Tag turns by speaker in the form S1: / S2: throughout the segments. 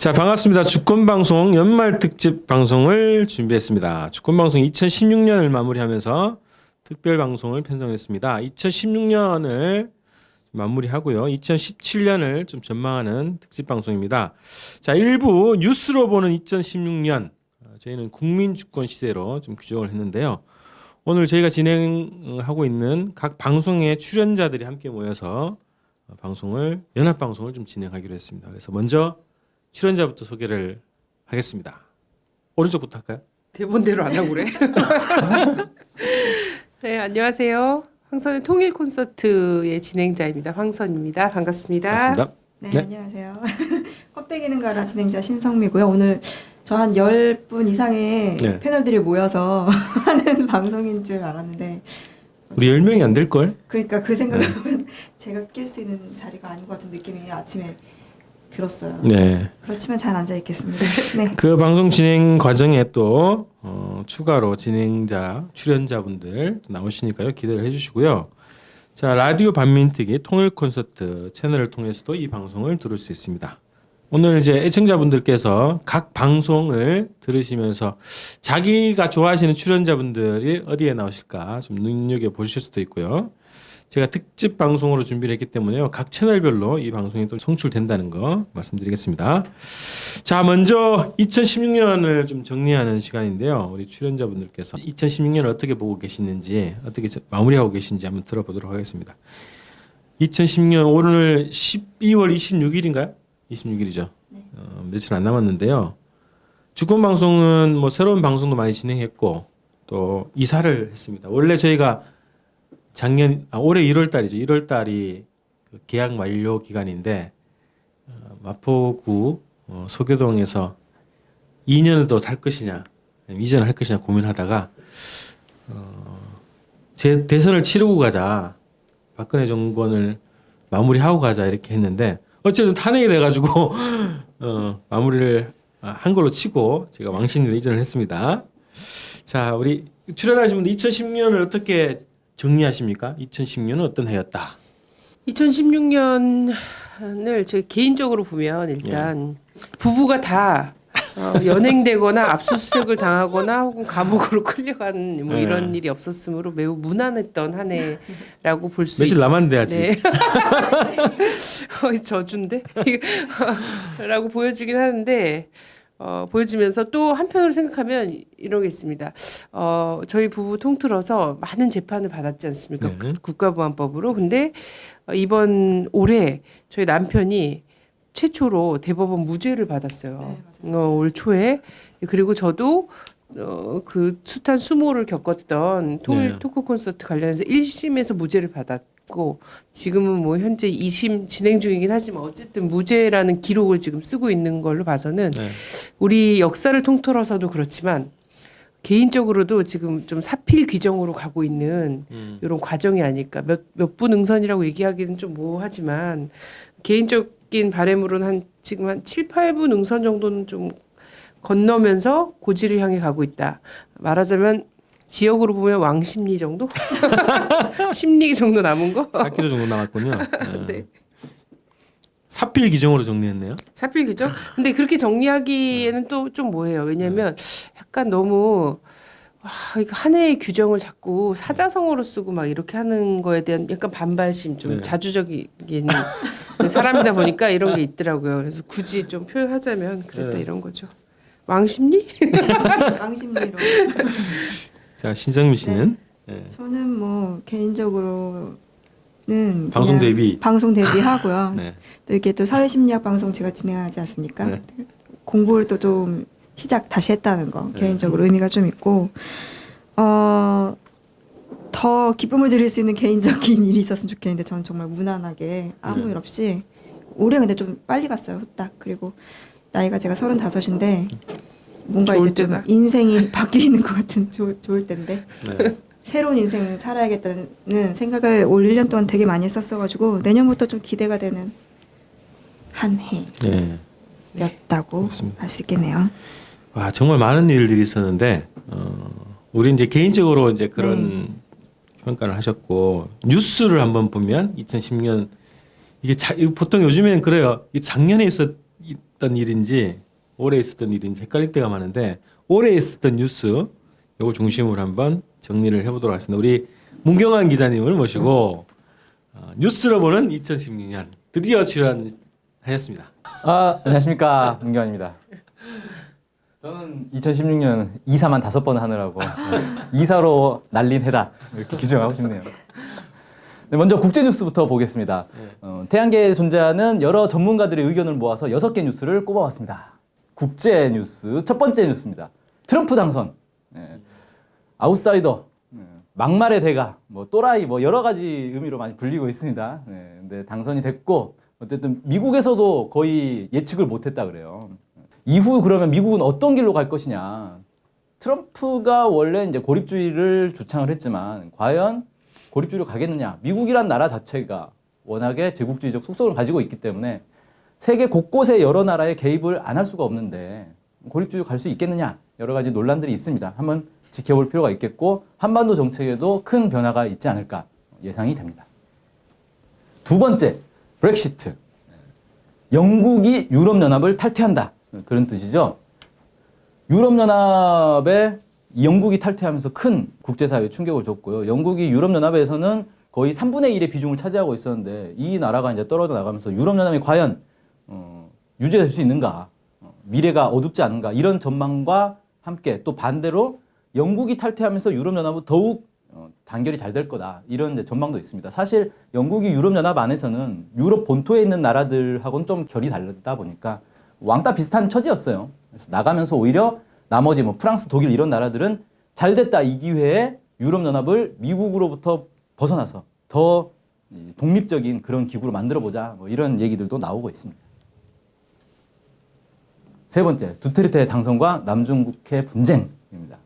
S1: 자, 반갑습니다. 주권방송 연말 특집 방송을 준비했습니다. 주권방송 2016년을 마무리하면서 특별 방송을 편성했습니다. 2016년을 마무리하고요. 2017년을 좀 전망하는 특집 방송입니다. 자, 일부 뉴스로 보는 2016년, 저희는 국민 주권 시대로 좀 규정을 했는데요. 오늘 저희가 진행하고 있는 각 방송의 출연자들이 함께 모여서 방송을 연합 방송을 좀 진행하기로 했습니다. 그래서 먼저 출연자부터 소개를 하겠습니다. 오른쪽부터 할까요?
S2: 대본대로 안 하고 그래. 네, 안녕하세요. 황선의 통일 콘서트의 진행자입니다. 황선입니다. 반갑습니다.
S1: 반갑습니다.
S3: 네,
S1: 네.
S3: 안녕하세요. 껍데기는 가라 진행자 신성미고요. 오늘 저 한 10분 이상의
S1: 네.
S3: 패널들이 모여서 하는 방송인 줄 알았는데
S1: 우리 10명이 안 될걸?
S3: 그러니까 그 생각은 제가 낄 수 있는 자리가 아닌 것 같은 느낌이 아침에 들었어요.
S1: 네.
S3: 그렇지만 잘 앉아 있겠습니다. 네.
S1: 그 방송 진행 과정에 또 추가로 진행자, 출연자분들 나오시니까요. 기대를 해주시고요. 자, 라디오 반민특위 통일 콘서트 채널을 통해서도 이 방송을 들을 수 있습니다. 오늘 이제 애청자분들께서 각 방송을 들으시면서 자기가 좋아하시는 출연자분들이 어디에 나오실까 좀 눈여겨 보실 수도 있고요. 제가 특집 방송으로 준비를 했기 때문에요. 각 채널별로 이 방송이 또 송출된다는 거 말씀드리겠습니다. 자, 먼저 2016년을 좀 정리하는 시간인데요. 우리 출연자분들께서 2016년을 어떻게 보고 계시는지, 어떻게 마무리하고 계신지 한번 들어보도록 하겠습니다. 2016년 오늘 12월 26일인가요? 26일이죠.
S3: 네.
S1: 며칠 안 남았는데요. 주권 방송은 뭐 새로운 방송도 많이 진행했고 또 이사를 했습니다. 원래 저희가 올해 1월 달이죠. 1월 달이 계약 만료 기간인데 마포구 소교동에서 2년을 더 살 것이냐 이전을 할 것이냐 고민하다가 제 대선을 치르고 가자, 박근혜 정권을 마무리하고 가자 이렇게 했는데 어쨌든 탄핵이 돼가지고 마무리를 한 걸로 치고 제가 왕신으로 이전을 했습니다. 자, 우리 출연하신 분들 2010년을 어떻게 정리하십니까? 2010년은 어떤 해였다?
S2: 2016년을 제 개인적으로 보면 일단 부부가 다 연행되거나 압수수색을 당하거나 혹은 감옥으로 끌려간 뭐 이런 일이 없었으므로 매우 무난했던 한 해라고 볼 수
S1: 며칠 남았는데 아직.
S2: 네. 저주인데? 라고 보여지긴 하는데 보여지면서 또 한편으로 생각하면 이런 게 있습니다. 저희 부부 통틀어서 많은 재판을 받았지 않습니까?
S1: 네.
S2: 국가보안법으로. 근데 이번 올해 저희 남편이 최초로 대법원 무죄를 받았어요.
S3: 네,
S2: 올 초에. 그리고 저도 그 숱한 수모를 겪었던 통일
S1: 네.
S2: 토크 콘서트 관련해서 1심에서 무죄를 받았고 지금은 뭐 현재 2심 진행 중이긴 하지만 어쨌든 무죄라는 기록을 지금 쓰고 있는 걸로 봐서는
S1: 네.
S2: 우리 역사를 통틀어서도 그렇지만 개인적으로도 지금 좀 사필 규정으로 가고 있는 이런 과정이 아닐까. 몇 분 응선이라고 얘기하기는 좀 모호하지만 개인적인 바람으로는 지금 한 7, 8분 응선 정도는 좀 건너면서 고지를 향해 가고 있다. 말하자면 지역으로 보면 왕십리 정도? 십리 정도 남은 거?
S1: 4km 정도 남았군요.
S2: 네.
S1: 사필 기종으로 정리했네요.
S2: 사필 규정? 근데 그렇게 정리하기에는 또 좀 뭐해요. 왜냐하면 약간 너무 이거 한 해의 규정을 자꾸 사자성어로 쓰고 막 이렇게 하는 거에 대한 약간 반발심, 좀
S1: 네.
S2: 자주적인 사람이다 보니까 이런 게 있더라고요. 그래서 굳이 좀 표현하자면 그랬다
S1: 네.
S2: 이런 거죠. 왕십리?
S3: 왕심리로.
S1: 자, 신정미 씨는 네.
S3: 저는 뭐 개인적으로는
S1: 방송
S3: 그냥
S1: 대비.
S3: 방송 대비하고요.
S1: 네.
S3: 또 이렇게 또 사회심리학 방송 제가 진행하지 않습니까?
S1: 네.
S3: 공부를 또 좀 시작 다시 했다는 거
S1: 네.
S3: 개인적으로 의미가 좀 있고 더 기쁨을 드릴 수 있는 개인적인 일이 있었으면 좋겠는데 저는 정말 무난하게 아무
S1: 네.
S3: 일 없이 올해 근데 좀 빨리 갔어요 후딱. 그리고 나이가 제가 35인데 뭔가
S2: 좋을
S3: 이제 좀
S2: 때다.
S3: 인생이 바뀌는 것 같은 좋을 때인데
S1: 네.
S3: 새로운 인생 살아야겠다는 생각을 올 1년 동안 되게 많이 했었어가지고 내년부터 좀 기대가 되는 한 해였다고
S1: 네. 맞습니다.
S3: 할 수 있겠네요.
S1: 와, 정말 많은 일들이 있었는데 우리 이제 개인적으로 이제 그런 평가를 하셨고 뉴스를 한번 보면 2010년 이게 보통 요즘에는 그래요. 이 작년에 있었던 있던 일인지 올해 있었던 일인지 헷갈릴 때가 많은데 올해 있었던 뉴스 요거 중심으로 한번 정리를 해보도록 하겠습니다. 우리 문경환 기자님을 모시고 뉴스로 보는 2016년 드디어 출연하셨습니다.
S4: 안녕하십니까, 문경환입니다. 저는 2016년 이사만 5번 하느라고 이사로 날린 해다 이렇게 규정하고 싶네요. 네, 먼저 국제 뉴스부터 보겠습니다. 태양계에 존재하는 여러 전문가들의 의견을 모아서 6개 뉴스를 꼽아왔습니다. 국제 뉴스 첫 번째 뉴스입니다. 트럼프 당선, 아웃사이더, 막말의 대가, 뭐 또라이, 뭐 여러 가지 의미로 많이 불리고 있습니다. 근데 당선이 됐고 어쨌든 미국에서도 거의 예측을 못했다 그래요. 이후 그러면 미국은 어떤 길로 갈 것이냐? 트럼프가 원래 이제 고립주의를 주창을 했지만 과연 고립주의로 가겠느냐? 미국이란 나라 자체가 워낙에 제국주의적 속성을 가지고 있기 때문에 세계 곳곳에 여러 나라에 개입을 안 할 수가 없는데 고립주의로 갈 수 있겠느냐? 여러 가지 논란들이 있습니다. 한번 지켜볼 필요가 있겠고 한반도 정책에도 큰 변화가 있지 않을까 예상이 됩니다. 두 번째, 브렉시트. 영국이 유럽연합을 탈퇴한다. 그런 뜻이죠. 유럽연합에 영국이 탈퇴하면서 큰 국제사회에 충격을 줬고요. 영국이 유럽연합에서는 거의 3분의 1의 비중을 차지하고 있었는데 이 나라가 이제 떨어져 나가면서 유럽연합이 과연 유지될 수 있는가, 미래가 어둡지 않은가 이런 전망과 함께 또 반대로 영국이 탈퇴하면서 유럽연합은 더욱 단결이 잘 될 거다 이런 이제 전망도 있습니다. 사실 영국이 유럽연합 안에서는 유럽 본토에 있는 나라들하고는 좀 결이 다르다 보니까 왕따 비슷한 처지였어요. 그래서 나가면서 오히려 나머지 뭐 프랑스, 독일 이런 나라들은 잘 됐다 이 기회에 유럽연합을 미국으로부터 벗어나서 더 독립적인 그런 기구로 만들어보자 뭐 이런 얘기들도 나오고 있습니다. 세 번째, 두테르테 당선과 남중국해 분쟁입니다.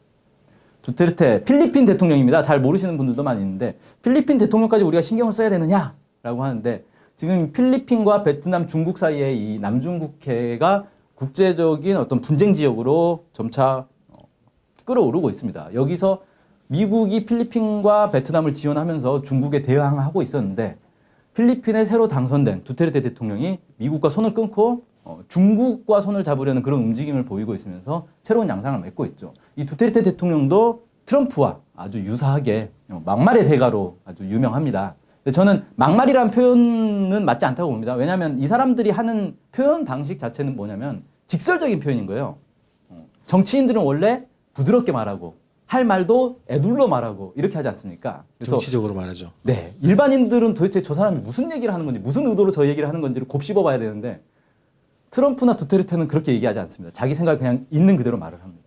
S4: 두테르테 필리핀 대통령입니다. 잘 모르시는 분들도 많이 있는데 필리핀 대통령까지 우리가 신경을 써야 되느냐라고 하는데 지금 필리핀과 베트남, 중국 사이의 이 남중국해가 국제적인 어떤 분쟁 지역으로 점차 끌어오르고 있습니다. 여기서 미국이 필리핀과 베트남을 지원하면서 중국에 대항하고 있었는데 필리핀에 새로 당선된 두테르테 대통령이 미국과 손을 끊고 중국과 손을 잡으려는 그런 움직임을 보이고 있으면서 새로운 양상을 맺고 있죠. 이 두테르테 대통령도 트럼프와 아주 유사하게 막말의 대가로 아주 유명합니다. 저는 막말이라는 표현은 맞지 않다고 봅니다. 왜냐하면 이 사람들이 하는 표현 방식 자체는 뭐냐면 직설적인 표현인 거예요. 정치인들은 원래 부드럽게 말하고 할 말도 애둘러 말하고 이렇게 하지 않습니까? 그래서
S1: 정치적으로 말하죠.
S4: 네, 일반인들은 도대체 저 사람이 무슨 얘기를 하는 건지 무슨 의도로 저 얘기를 하는 건지를 곱씹어 봐야 되는데 트럼프나 두테르테는 그렇게 얘기하지 않습니다. 자기 생각을 그냥 있는 그대로 말을 합니다.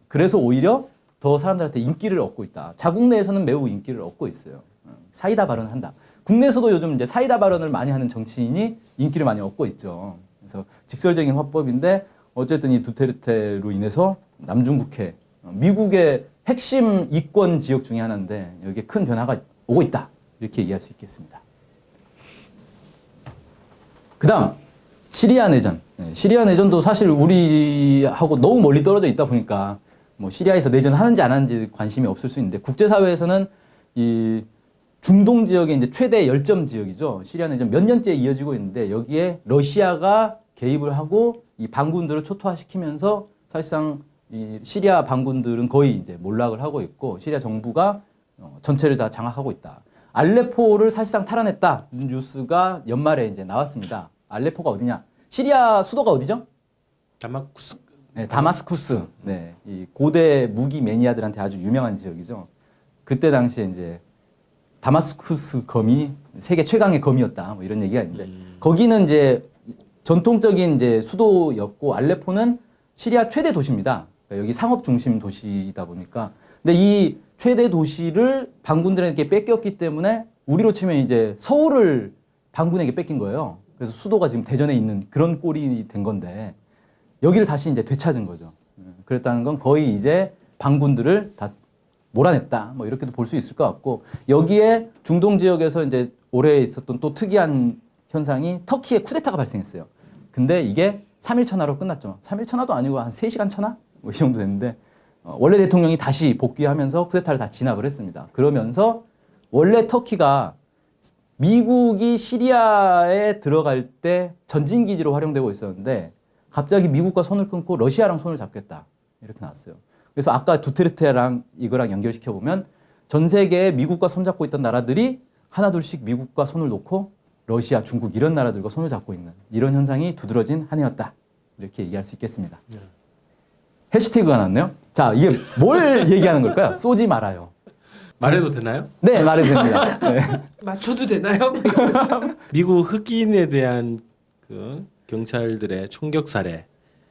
S4: 그래서 오히려 더 사람들한테 인기를 얻고 있다. 자국 내에서는 매우 인기를 얻고 있어요. 사이다 발언을 한다. 국내에서도 요즘 이제 사이다 발언을 많이 하는 정치인이 인기를 많이 얻고 있죠. 그래서 직설적인 화법인데 어쨌든 이 두테르테로 인해서 남중국해, 미국의 핵심 이권 지역 중에 하나인데 여기에 큰 변화가 오고 있다. 이렇게 얘기할 수 있겠습니다. 그 다음 시리아 내전. 시리아 내전도 사실 우리하고 너무 멀리 떨어져 있다 보니까 뭐 시리아에서 내전하는지 안 하는지 관심이 없을 수 있는데 국제사회에서는 이 중동 지역의 이제 최대 열점 지역이죠. 시리아 내전 몇 년째 이어지고 있는데 여기에 러시아가 개입을 하고 이 반군들을 초토화시키면서 사실상 이 시리아 반군들은 거의 이제 몰락을 하고 있고 시리아 정부가 전체를 다 장악하고 있다. 알레포를 사실상 탈환했다. 뉴스가 연말에 이제 나왔습니다. 알레포가 어디냐? 시리아 수도가 어디죠?
S1: 다마쿠스.
S4: 네, 다마스쿠스. 네, 이 고대 무기 매니아들한테 아주 유명한 지역이죠. 그때 당시에 이제 다마스쿠스 검이 세계 최강의 검이었다. 뭐 이런 얘기가 있는데 거기는 이제 전통적인 이제 수도였고 알레포는 시리아 최대 도시입니다. 그러니까 여기 상업 중심 도시이다 보니까 근데 이 최대 도시를 반군들에게 뺏겼기 때문에 우리로 치면 이제 서울을 반군에게 뺏긴 거예요. 그래서 수도가 지금 대전에 있는 그런 꼴이 된 건데 여기를 다시 이제 되찾은 거죠. 그랬다는 건 거의 이제 반군들을 다 몰아냈다. 뭐 이렇게도 볼 수 있을 것 같고 여기에 중동 지역에서 이제 올해 있었던 또 특이한 현상이 터키에 쿠데타가 발생했어요. 근데 이게 3일 천하로 끝났죠. 3일 천하도 아니고 한 3시간 천하? 뭐 이 정도 됐는데 원래 대통령이 다시 복귀하면서 쿠데타를 다 진압을 했습니다. 그러면서 원래 터키가 미국이 시리아에 들어갈 때 전진 기지로 활용되고 있었는데 갑자기 미국과 손을 끊고 러시아랑 손을 잡겠다 이렇게 나왔어요. 그래서 아까 두테르테랑 이거랑 연결시켜 보면 전 세계에 미국과 손잡고 있던 나라들이 하나둘씩 미국과 손을 놓고 러시아, 중국 이런 나라들과 손을 잡고 있는 이런 현상이 두드러진 한 해였다. 이렇게 얘기할 수 있겠습니다. 해시태그가 나왔네요. 자, 이게 뭘 얘기하는 걸까요? 쏘지 말아요.
S1: 말해도 되나요?
S4: 네, 말해도 됩니다. 네.
S2: 맞춰도 되나요?
S1: 미국 흑인에 대한 그 경찰들의 총격 살해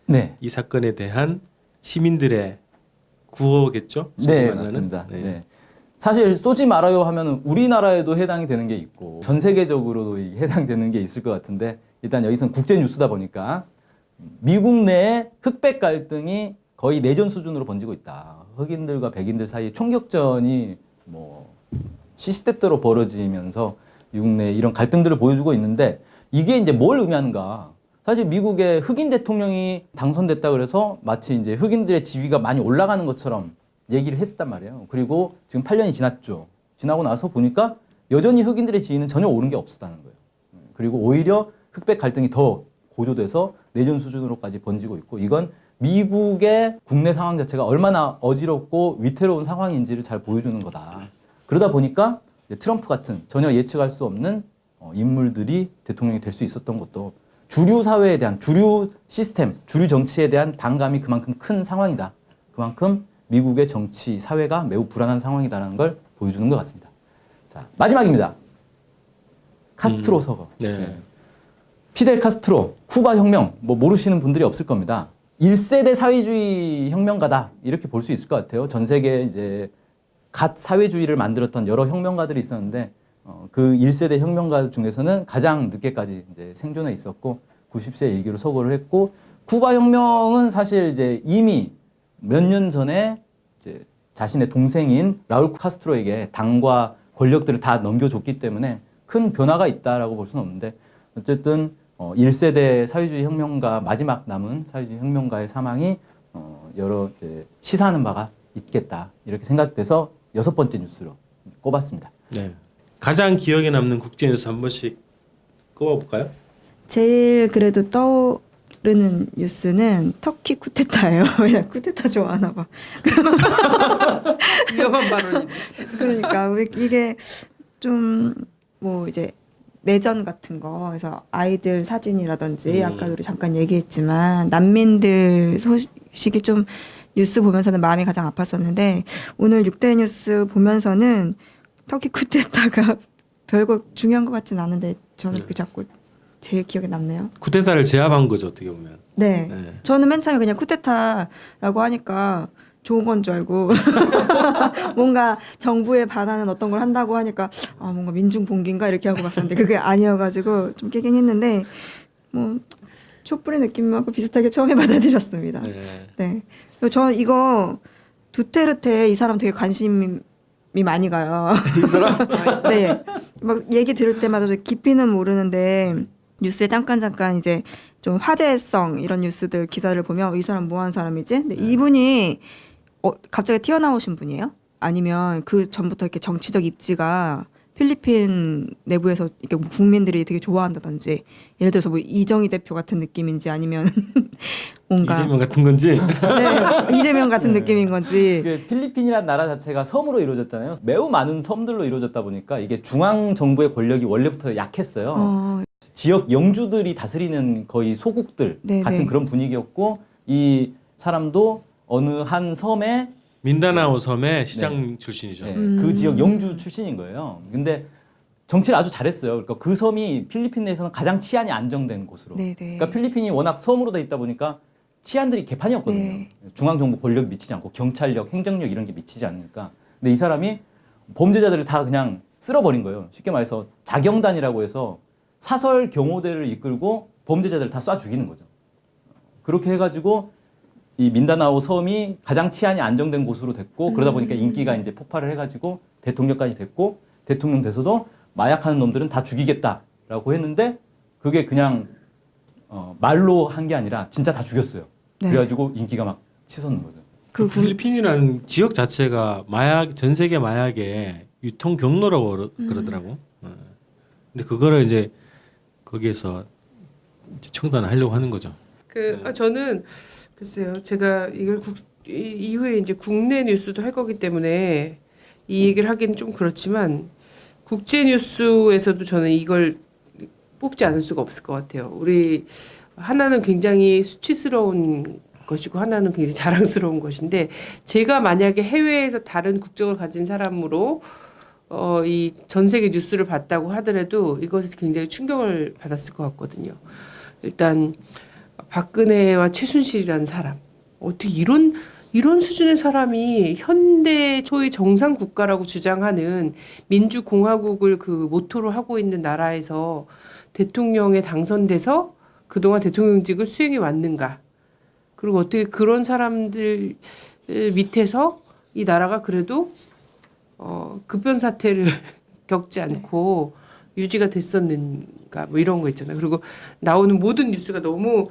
S4: 네.
S1: 이 사건에 대한 시민들의 구호겠죠?
S4: 네,
S1: 소위 말하는?
S4: 맞습니다.
S1: 네.
S4: 네. 사실 쏘지 말아요 하면은 우리나라에도 해당이 되는 게 있고 전 세계적으로도 해당되는 게 있을 것 같은데 일단 여기서는 국제 뉴스다 보니까 미국 내에 흑백 갈등이 거의 내전 수준으로 번지고 있다. 흑인들과 백인들 사이에 총격전이 뭐 시시때때로 벌어지면서 미국 내에 이런 갈등들을 보여주고 있는데 이게 이제 뭘 의미하는가? 사실 미국의 흑인 대통령이 당선됐다 그래서 마치 이제 흑인들의 지위가 많이 올라가는 것처럼 얘기를 했었단 말이에요. 그리고 지금 8년이 지났죠. 지나고 나서 보니까 여전히 흑인들의 지위는 전혀 오른 게 없었다는 거예요. 그리고 오히려 흑백 갈등이 더 고조돼서 내전 수준으로까지 번지고 있고 이건 미국의 국내 상황 자체가 얼마나 어지럽고 위태로운 상황인지를 잘 보여주는 거다. 그러다 보니까 트럼프 같은 전혀 예측할 수 없는 인물들이 대통령이 될 수 있었던 것도 주류 사회에 대한 주류 시스템, 주류 정치에 대한 반감이 그만큼 큰 상황이다. 그만큼 미국의 정치, 사회가 매우 불안한 상황이다라는 걸 보여주는 것 같습니다. 자, 마지막입니다. 카스트로 서거.
S1: 네.
S4: 피델 카스트로, 쿠바 혁명, 뭐 모르시는 분들이 없을 겁니다. 1세대 사회주의 혁명가다. 이렇게 볼 수 있을 것 같아요. 전 세계에 이제 갓 사회주의를 만들었던 여러 혁명가들이 있었는데, 그 1세대 혁명가 중에서는 가장 늦게까지 이제 생존해 있었고, 90세 일기로 서거를 했고, 쿠바 혁명은 사실 이제 이미 몇 년 전에 이제 자신의 동생인 라울 카스트로에게 당과 권력들을 다 넘겨줬기 때문에 큰 변화가 있다라고 볼 수는 없는데 어쨌든 1세대 사회주의 혁명가 마지막 남은 사회주의 혁명가의 사망이 여러 이제 시사하는 바가 있겠다 이렇게 생각돼서 6번째 뉴스로 꼽았습니다.
S1: 네. 가장 기억에 남는 국제 뉴스 한 번씩 꼽아볼까요?
S3: 제일 그래도 떠오르는 뉴스는 터키 쿠데타예요. 왜냐 쿠데타 좋아하나 봐.
S2: 위험한 발언이.
S3: 그러니까 이게 좀 뭐 이제 내전 같은 거 그래서 아이들 사진이라든지 아까 우리 잠깐 얘기했지만 난민들 소식이 좀 뉴스 보면서는 마음이 가장 아팠었는데 오늘 6대 뉴스 보면서는 터키 쿠데타가 별거 중요한 것 같진 않은데 저는 그게 자꾸 제일 기억에 남네요.
S1: 쿠데타를 제압한 거죠 어떻게 보면.
S3: 네.
S1: 네.
S3: 저는 맨 처음에 그냥 쿠데타라고 하니까 좋은 건 줄 알고 뭔가 정부에 반하는 어떤 걸 한다고 하니까 아 뭔가 민중 봉기인가 이렇게 하고 봤었는데 그게 아니어가지고 좀 깨갱했는데 뭐 촛불의 느낌하고 비슷하게 처음에 받아들였습니다.
S1: 네.
S3: 네. 그리고 저 이거 두테르테 이 사람 되게 관심이 많이 가요.
S1: 이 사람?
S3: 네. 막 얘기 들을 때마다 깊이는 모르는데 뉴스에 잠깐 이제 좀 화제성 이런 뉴스들 기사를 보면 이 사람 뭐 하는 사람이지? 근데 이분이 갑자기 튀어나오신 분이에요? 아니면 그 전부터 이렇게 정치적 입지가 필리핀 내부에서 이렇게 국민들이 되게 좋아한다든지 예를 들어서 뭐 이정희 대표 같은 느낌인지 아니면 뭔가
S1: 이재명 같은 건지.
S3: 네, 이재명 같은 느낌인 건지
S4: 그 필리핀이라는 나라 자체가 섬으로 이루어졌잖아요. 매우 많은 섬들로 이루어졌다 보니까 이게 중앙 정부의 권력이 원래부터 약했어요. 지역 영주들이 다스리는 거의 소국들
S3: 네네.
S4: 같은 그런 분위기였고 이 사람도 어느 한 섬에
S1: 민다나오 섬의 시장 출신이죠.
S4: 네, 그 지역 영주 출신인 거예요. 근데 정치를 아주 잘했어요. 그러니까 그 섬이 필리핀 내에서는 가장 치안이 안정된 곳으로.
S3: 네네.
S4: 그러니까 필리핀이 워낙 섬으로 돼 있다 보니까 치안들이 개판이었거든요.
S3: 네.
S4: 중앙 정부 권력이 미치지 않고 경찰력, 행정력 이런 게 미치지 않으니까. 근데 이 사람이 범죄자들을 다 그냥 쓸어버린 거예요. 쉽게 말해서 자경단이라고 해서 사설 경호대를 이끌고 범죄자들을 다 쏴 죽이는 거죠. 그렇게 해가지고 이 민다나오 섬이 가장 치안이 안정된 곳으로 됐고 그러다 보니까 인기가 이제 폭발을 해가지고 대통령까지 됐고 대통령 돼서도 마약하는 놈들은 다 죽이겠다라고 했는데 그게 그냥 말로 한 게 아니라 진짜 다 죽였어요.
S3: 네.
S4: 그래가지고 인기가 막 치솟는 거죠.
S1: 필리핀이라는 지역 자체가 전 세계 마약의 유통 경로라고 그러더라고. 근데 그거를 이제 거기에서 이제 청단하려고 하는 거죠.
S2: 저는 글쎄요. 제가 이걸 이후에 이제 국내 뉴스도 할 거기 때문에 이 얘기를 하기는 좀 그렇지만 국제 뉴스에서도 저는 이걸 뽑지 않을 수가 없을 것 같아요. 우리 하나는 굉장히 수치스러운 것이고 하나는 굉장히 자랑스러운 것인데 제가 만약에 해외에서 다른 국적을 가진 사람으로 이 전 세계 뉴스를 봤다고 하더라도 이것에 굉장히 충격을 받았을 것 같거든요. 일단 박근혜와 최순실이라는 사람 어떻게 이런 수준의 사람이 현대 소위 정상 국가라고 주장하는 민주공화국을 그 모토로 하고 있는 나라에서 대통령에 당선돼서 그동안 대통령직을 수행해 왔는가? 그리고 어떻게 그런 사람들 밑에서 이 나라가 그래도 급변 사태를 겪지 않고 유지가 됐었는가? 뭐 이런 거 있잖아요. 그리고 나오는 모든 뉴스가 너무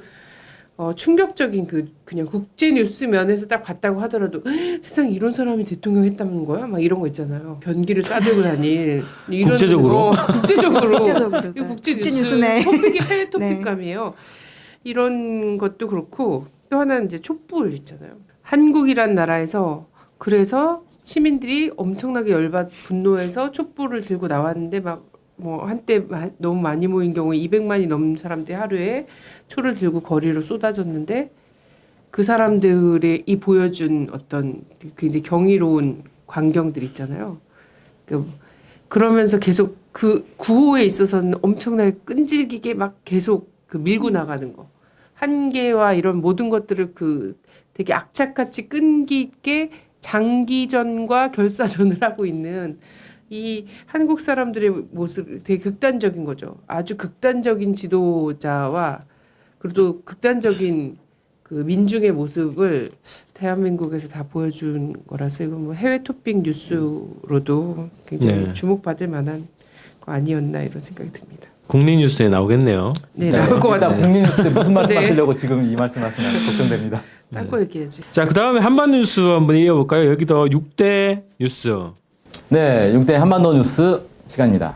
S2: 충격적인 그냥 국제 뉴스 면에서 딱 봤다고 하더라도 세상에 이런 사람이 대통령 했다는 거야? 막 이런 거 있잖아요. 변기를 싸들고 다닐 이런
S1: 국제적으로?
S2: 국제적으로
S3: 국제적으로.
S2: 이거 국제
S3: 국제
S2: 뉴스
S3: 뉴스네.
S2: 토픽이 해외
S3: 네.
S2: 토픽감이에요. 이런 것도 그렇고 또 하나는 이제 촛불 있잖아요. 한국이란 나라에서 그래서 시민들이 엄청나게 분노해서 촛불을 들고 나왔는데 막 뭐 한때 너무 많이 모인 경우에 200만이 넘는 사람들이 하루에 초를 들고 거리로 쏟아졌는데 그 사람들의 이 보여준 어떤 굉장히 경이로운 광경들 있잖아요. 그러면서 계속 그 구호에 있어서는 엄청나게 끈질기게 막 계속 밀고 나가는 거. 한계와 이런 모든 것들을 되게 악착같이 끈기 있게 장기전과 결사전을 하고 있는 이 한국 사람들의 모습 되게 극단적인 거죠. 아주 극단적인 지도자와 그리고 극단적인 그 민중의 모습을 대한민국에서 다 보여준 거라서 이건 뭐 해외 토픽 뉴스로도 굉장히
S1: 네.
S2: 주목받을 만한 거 아니었나 이런 생각이 듭니다.
S1: 국립뉴스에 나오겠네요.
S2: 네, 나올 것
S4: 일단
S2: 같아요.
S4: 국민뉴스 때 무슨 말씀
S2: 네.
S4: 하시려고 지금 이 말씀하시나 걱정됩니다.
S2: 딴거 얘기해야지.
S1: 자, 그다음에 한반 뉴스 한번 이어볼까요? 여기도 6대 뉴스.
S4: 네, 6대 한반도 뉴스 시간입니다.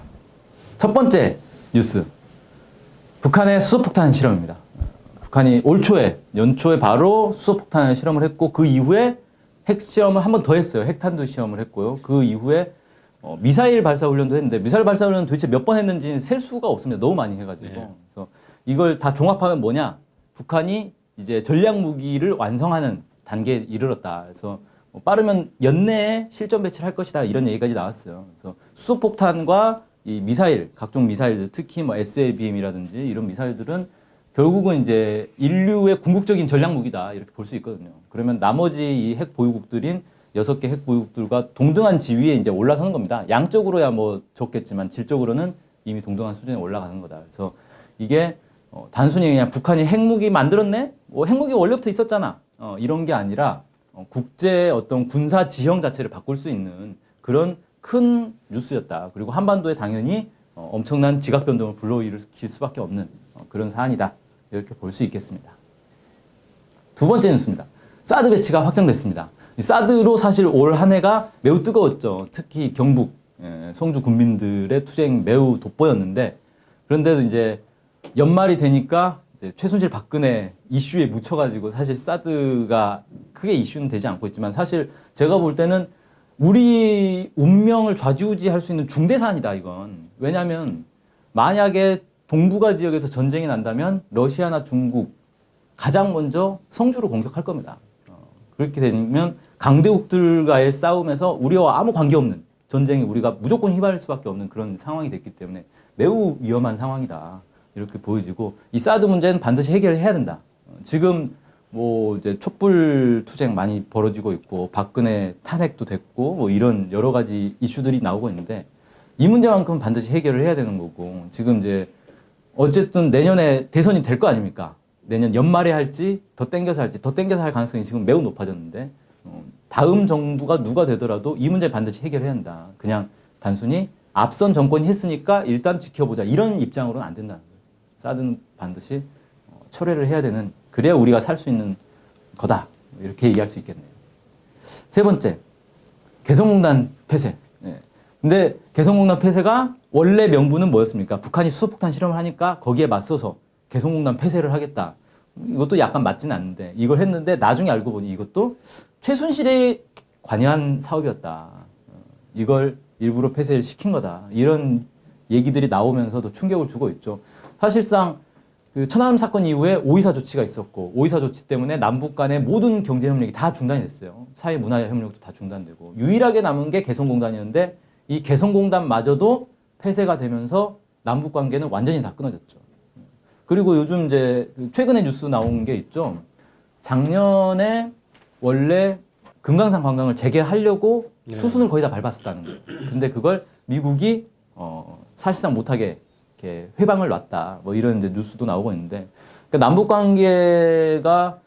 S4: 첫 번째 뉴스. 북한의 수소폭탄 실험입니다. 북한이 연초에 바로 수소폭탄 실험을 했고 그 이후에 핵 실험을 한 번 더 했어요. 핵탄두 시험을 했고요. 그 이후에 미사일 발사 훈련도 했는데 미사일 발사 훈련은 도대체 몇 번 했는지 셀 수가 없습니다. 너무 많이 해가지고.
S1: 네.
S4: 그래서 이걸 다 종합하면 뭐냐? 북한이 이제 전략 무기를 완성하는 단계에 이르렀다. 그래서 빠르면 연내에 실전 배치를 할 것이다. 이런 얘기까지 나왔어요. 그래서 수소폭탄과 이 미사일, 각종 미사일들, 특히 뭐 SLBM이라든지 이런 미사일들은 결국은 이제 인류의 궁극적인 전략 무기다. 이렇게 볼 수 있거든요. 그러면 나머지 이 핵 보유국들인 6개 핵 보유국들과 동등한 지위에 이제 올라서는 겁니다. 양적으로야 뭐 적겠지만 질적으로는 이미 동등한 수준에 올라가는 거다. 그래서 이게 단순히 그냥 북한이 핵무기 만들었네? 뭐 핵무기 원래부터 있었잖아. 이런 게 아니라 국제 어떤 군사 지형 자체를 바꿀 수 있는 그런 큰 뉴스였다. 그리고 한반도에 당연히 엄청난 지각 변동을 불러일으킬 수밖에 없는 그런 사안이다. 이렇게 볼 수 있겠습니다. 두 번째 뉴스입니다. 사드 배치가 확정됐습니다. 이 사드로 사실 올 한 해가 매우 뜨거웠죠. 특히 경북, 성주 군민들의 투쟁 매우 돋보였는데 그런데도 이제 연말이 되니까 이제 최순실 박근혜 이슈에 묻혀가지고 사실 사드가 크게 이슈는 되지 않고 있지만 사실 제가 볼 때는 우리 운명을 좌지우지할 수 있는 중대 사안이다 이건. 왜냐하면 만약에 동북아 지역에서 전쟁이 난다면 러시아나 중국 가장 먼저 성주로 공격할 겁니다. 그렇게 되면 강대국들과의 싸움에서 우리와 아무 관계없는 전쟁에 우리가 무조건 휘말릴 수밖에 없는 그런 상황이 됐기 때문에 매우 위험한 상황이다. 이렇게 보여지고 이 사드 문제는 반드시 해결해야 된다. 지금 뭐 이제 촛불 투쟁 많이 벌어지고 있고 박근혜 탄핵도 됐고 뭐 이런 여러 가지 이슈들이 나오고 있는데 이 문제만큼은 반드시 해결을 해야 되는 거고 지금 이제 어쨌든 내년에 대선이 될 거 아닙니까? 내년 연말에 할지 더 땡겨서 할 가능성이 지금 매우 높아졌는데 다음 정부가 누가 되더라도 이 문제 반드시 해결해야 한다. 그냥 단순히 앞선 정권이 했으니까 일단 지켜보자 이런 입장으로는 안 된다는 거예요. 사드는 반드시 철회를 해야 되는 그래야 우리가 살 수 있는 거다. 이렇게 얘기할 수 있겠네요. 세 번째, 개성공단 폐쇄. 네. 근데 개성공단 폐쇄가 원래 명분은 뭐였습니까? 북한이 수소폭탄 실험을 하니까 거기에 맞서서 개성공단 폐쇄를 하겠다. 이것도 약간 맞지는 않는데 이걸 했는데 나중에 알고 보니 이것도 최순실이 관여한 사업이었다. 이걸 일부러 폐쇄를 시킨 거다. 이런 얘기들이 나오면서도 충격을 주고 있죠. 사실상 그 천안함 사건 이후에 5.24 조치가 있었고 5.24 조치 때문에 남북 간의 모든 경제 협력이 다 중단이 됐어요. 사회 문화 협력도 다 중단되고 유일하게 남은 게 개성공단이었는데 이 개성공단마저도 폐쇄가 되면서 남북 관계는 완전히 다 끊어졌죠. 그리고 요즘 이제 최근에 뉴스 나온 게 있죠. 작년에 원래 금강산 관광을 재개하려고 수순을 거의 다 밟았었다는 거예요. 근데 그걸 미국이 사실상 못하게 이렇게 회방을 놨다. 뭐 이런 이제 뉴스도 나오고 있는데, 그러니까 남북 관계가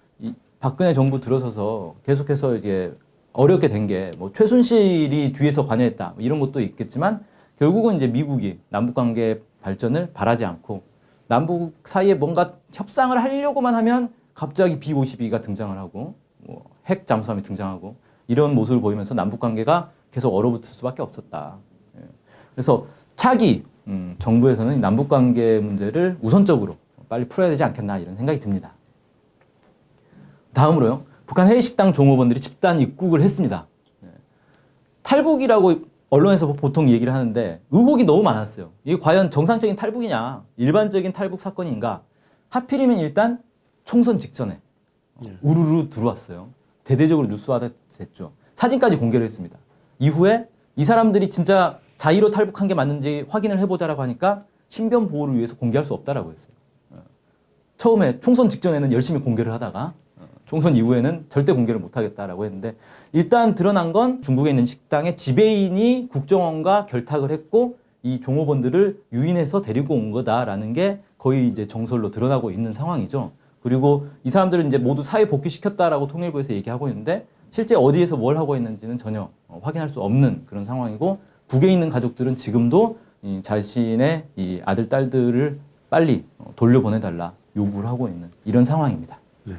S4: 박근혜 정부 들어서서 계속해서 이제 어렵게 된 게 뭐 최순실이 뒤에서 관여했다 뭐 이런 것도 있겠지만 결국은 이제 미국이 남북 관계 발전을 바라지 않고 남북 사이에 뭔가 협상을 하려고만 하면 갑자기 B-52가 등장을 하고 뭐 핵 잠수함이 등장하고 이런 모습을 보이면서 남북 관계가 계속 얼어붙을 수밖에 없었다. 그래서 차기 정부에서는 남북 관계 문제를 우선적으로 빨리 풀어야 되지 않겠나 이런 생각이 듭니다. 다음으로요. 북한 해외식당 종업원들이 집단 입국을 했습니다. 탈북이라고 언론에서 보통 얘기를 하는데 의혹이 너무 많았어요. 이게 과연 정상적인 탈북이냐, 일반적인 탈북 사건인가? 하필이면 일단 총선 직전에 우르르 들어왔어요. 대대적으로 뉴스화가 됐죠. 사진까지 공개를 했습니다. 이후에 이 사람들이 진짜 자의로 탈북한 게 맞는지 확인을 해보자라고 하니까 신변 보호를 위해서 공개할 수 없다라고 했어요. 처음에 총선 직전에는 열심히 공개를 하다가 총선 이후에는 절대 공개를 못하겠다라고 했는데 일단 드러난 건 중국에 있는 식당의 지배인이 국정원과 결탁을 했고 이 종업원들을 유인해서 데리고 온 거다라는 게 거의 이제 정설로 드러나고 있는 상황이죠. 그리고 이 사람들은 이제 모두 사회 복귀시켰다라고 통일부에서 얘기하고 있는데 실제 어디에서 뭘 하고 있는지는 전혀 확인할 수 없는 그런 상황이고 북에 있는 가족들은 지금도 이 자신의 이 아들, 딸들을 빨리 돌려보내달라 요구를 하고 있는 이런 상황입니다.
S1: 네.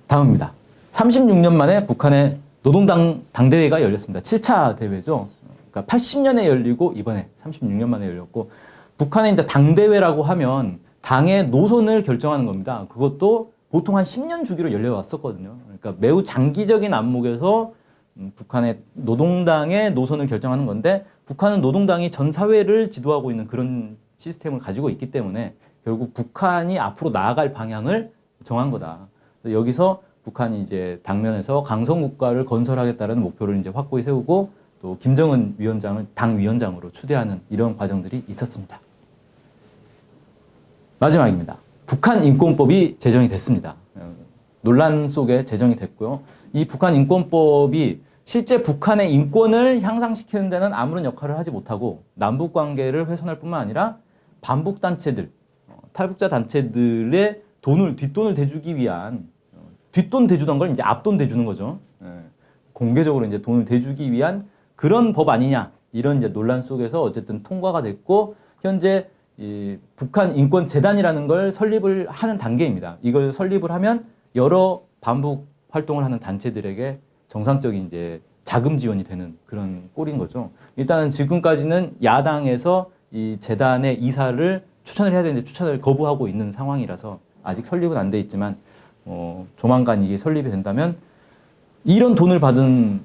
S4: 다음입니다. 36년 만에 북한의 노동당 당대회가 열렸습니다. 7차 대회죠. 그러니까 80년에 열리고 이번에 36년 만에 열렸고 북한의 이제 당대회라고 하면 당의 노선을 결정하는 겁니다. 그것도 보통 한 10년 주기로 열려왔었거든요. 그러니까 매우 장기적인 안목에서 북한의 노동당의 노선을 결정하는 건데 북한은 노동당이 전 사회를 지도하고 있는 그런 시스템을 가지고 있기 때문에 결국 북한이 앞으로 나아갈 방향을 정한 거다. 그래서 여기서 북한이 이제 당면에서 강성국가를 건설하겠다는 목표를 이제 확고히 세우고 또 김정은 위원장을 당 위원장으로 추대하는 이런 과정들이 있었습니다. 마지막입니다. 북한 인권법이 제정이 됐습니다. 논란 속에 제정이 됐고요. 이 북한 인권법이 실제 북한의 인권을 향상시키는 데는 아무런 역할을 하지 못하고 남북 관계를 훼손할 뿐만 아니라 반북 단체들, 탈북자 단체들의 뒷돈을 대주기 위한 뒷돈 대주던 걸 이제 앞돈 대주는 거죠. 공개적으로 이제 돈을 대주기 위한 그런 법 아니냐 이런 이제 논란 속에서 어쨌든 통과가 됐고 현재 이 북한 인권 재단이라는 걸 설립을 하는 단계입니다. 이걸 설립을 하면 여러 반북 활동을 하는 단체들에게 정상적인 이제 자금 지원이 되는 그런 꼴인 거죠. 일단은 지금까지는 야당에서 이 재단의 이사를 추천을 해야 되는데 추천을 거부하고 있는 상황이라서 아직 설립은 안 돼 있지만 조만간 이게 설립이 된다면 이런 돈을 받은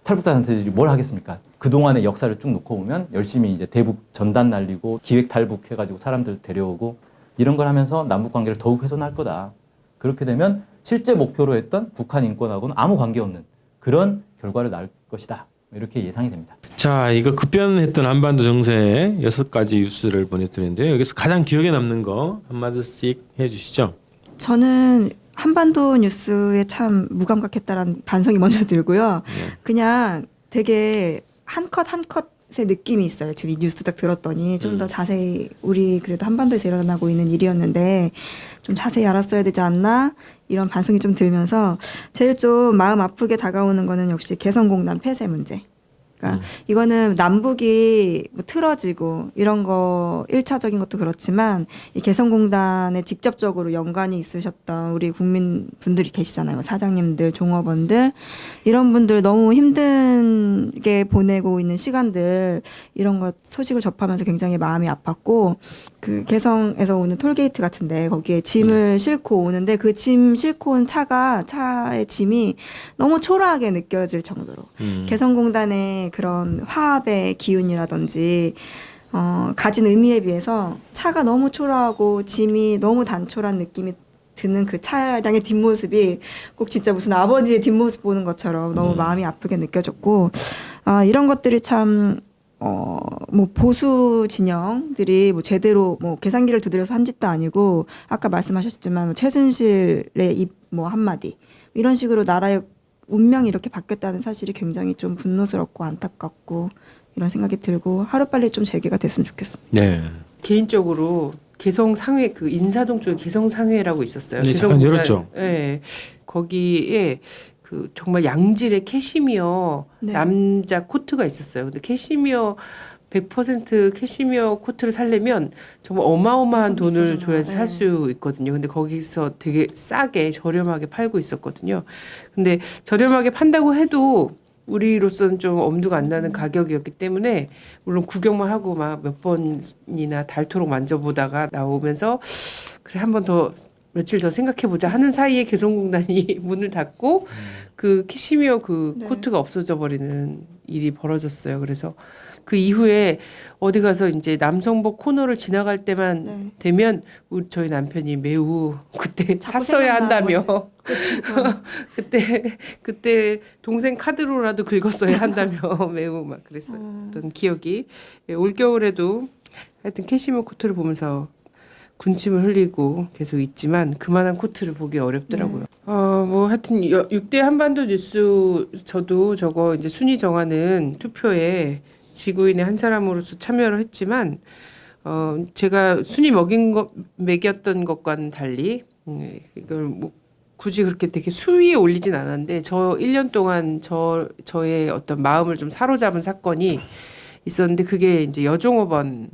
S4: 탈북자 단체들이 뭘 하겠습니까? 그동안의 역사를 쭉 놓고 보면 열심히 이제 대북 전단 날리고 기획 탈북 해가지고 사람들 데려오고 이런 걸 하면서 남북 관계를 더욱 훼손할 거다. 그렇게 되면 실제 목표로 했던 북한 인권하고는 아무 관계없는 그런 결과를 낳을 것이다. 이렇게 예상이 됩니다.
S1: 자, 이거 급변했던 한반도 정세의 6가지 뉴스를 보내드렸는데요. 여기서 가장 기억에 남는 거 한마디씩 해주시죠.
S3: 저는 한반도 뉴스에 참 무감각했다라는 반성이 먼저 들고요. 그냥 되게 한 컷 한 컷의 느낌이 있어요. 지금 이 뉴스 딱 들었더니 좀 더 자세히 우리 그래도 한반도에서 일어나고 있는 일이었는데 좀 자세히 알았어야 되지 않나 이런 반성이 좀 들면서 제일 좀 마음 아프게 다가오는 거는 역시 개성공단 폐쇄 문제. 그러니까 이거는 남북이 뭐 틀어지고 이런 거 1차적인 것도 그렇지만 이 개성공단에 직접적으로 연관이 있으셨던 우리 국민분들이 계시잖아요. 사장님들, 종업원들 이런 분들 너무 힘들게 보내고 있는 시간들 이런 것 소식을 접하면서 굉장히 마음이 아팠고 그 개성에서 오는 톨게이트 같은데 거기에 짐을 싣고 오는데 그 짐 싣고 온 차의 짐이 너무 초라하게 느껴질 정도로 개성공단의 그런 화합의 기운이라든지 가진 의미에 비해서 차가 너무 초라하고 짐이 너무 단촐한 느낌이 드는 그 차량의 뒷모습이 꼭 진짜 무슨 아버지의 뒷모습 보는 것처럼 너무 마음이 아프게 느껴졌고 이런 것들이 참 뭐 보수 진영들이 뭐 제대로 뭐 계산기를 두드려서 한 짓도 아니고 아까 말씀하셨지만 뭐 최순실의 입 뭐 한마디 이런 식으로 나라의 운명이 이렇게 바뀌었다는 사실이 굉장히 좀 분노스럽고 안타깝고 이런 생각이 들고 하루빨리 좀 재개가 됐으면 좋겠습니다.
S1: 네.
S2: 개인적으로 개성상회 그 인사동 쪽에 개성상회라고 있었어요.
S1: 네, 잠깐
S2: 개성공단,
S1: 열었죠.
S2: 예. 거기에 그 정말 양질의 캐시미어
S3: 네.
S2: 남자 코트가 있었어요. 근데 캐시미어 100% 캐시미어 코트를 살려면 정말 어마어마한
S3: 엄청
S2: 돈을
S3: 비싸잖아요.
S2: 줘야지 살 수 있거든요. 근데 거기서 되게 싸게 저렴하게 팔고 있었거든요. 근데 저렴하게 판다고 해도 우리로서는 좀 엄두가 안 나는 가격이었기 때문에 물론 구경만 하고 막 몇 번이나 닳도록 만져보다가 나오면서 그래 한 번 더 며칠 더 생각해보자 하는 사이에 개성공단이 문을 닫고 그 캐시미어 그
S3: 네.
S2: 코트가 없어져 버리는 일이 벌어졌어요. 그래서 그 이후에 어디 가서 이제 남성복 코너를 지나갈 때만
S3: 네.
S2: 되면 저희 남편이 매우 그때
S3: 자꾸
S2: 샀어야
S3: 생각나는
S2: 한다며 그때 동생 카드로라도 긁었어야 한다며 매우 막 그랬었던 기억이 올 겨울에도 하여튼 캐시미어 코트를 보면서 군침을 흘리고 계속 있지만 그만한 코트를 보기 어렵더라고요. 뭐 하여튼 6대 한반도 뉴스 저도 저거 이제 순위 정하는 투표에 지구인의 한 사람으로서 참여를 했지만 제가 순위 매겼던 것과는 달리 이걸 뭐 굳이 그렇게 되게 수위에 올리진 않았는데 저 1년 동안 저의 어떤 마음을 좀 사로잡은 사건이 있었는데 그게 이제 여종업원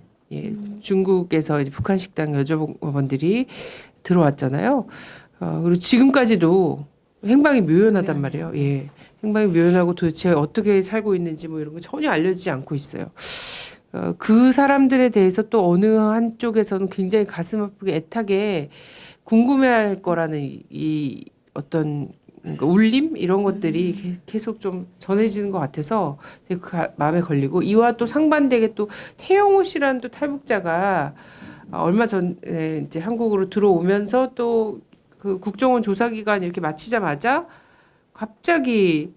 S2: 중국에서 이제 북한 식당 여종업원들이 들어왔잖아요. 그리고 지금까지도 행방이 묘연하단 말이에요. 예. 행방이 묘연하고 도대체 어떻게 살고 있는지 뭐 이런 거 전혀 알려지지 않고 있어요. 그 사람들에 대해서 또 어느 한쪽에서는 굉장히 가슴 아프게 애타게 궁금해할 거라는 이 어떤 그러니까 울림 이런 것들이 계속 좀 전해지는 것 같아서 되게 마음에 걸리고 이와 또 상반되게 또 태영호 씨라는 또 탈북자가 얼마 전에 이제 한국으로 들어오면서 또 그 국정원 조사기간 이렇게 마치자마자 갑자기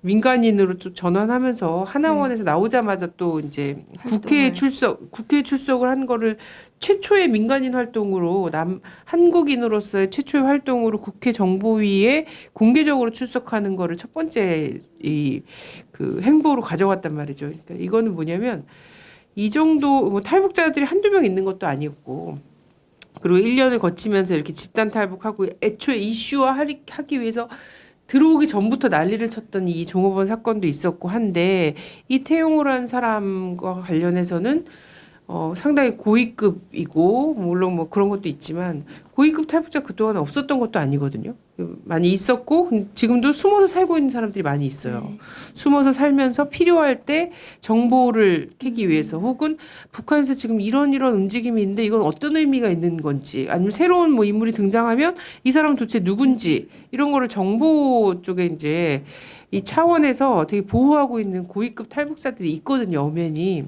S2: 민간인으로 또 전환하면서 하나원에서 나오자마자 또 이제 국회에 출석을 한 거를 최초의 민간인 활동으로 한국인으로서의 최초의 활동으로 국회 정보위에 공개적으로 출석하는 거를 첫 번째 그 행보로 가져갔단 말이죠. 그러니까 이거는 뭐냐면 이 정도 뭐 탈북자들이 한두 명 있는 것도 아니었고 그리고 1년을 거치면서 이렇게 집단 탈북하고 애초에 이슈화하기 위해서 들어오기 전부터 난리를 쳤던 이 종업원 사건도 있었고 한데 이태용호라는 사람과 관련해서는 상당히 고위급이고 물론 뭐 그런 것도 있지만 고위급 탈북자 그동안 없었던 것도 아니거든요. 많이 있었고 지금도 숨어서 살고 있는 사람들이 많이 있어요. 숨어서 살면서 필요할 때 정보를 캐기 위해서 혹은 북한에서 지금 이런 움직임이 있는데 이건 어떤 의미가 있는 건지 아니면 새로운 뭐 인물이 등장하면 이 사람은 도대체 누군지 이런 거를 정보 쪽에 이제 이 차원에서 되게 보호하고 있는 고위급 탈북자들이 있거든요. 엄연히.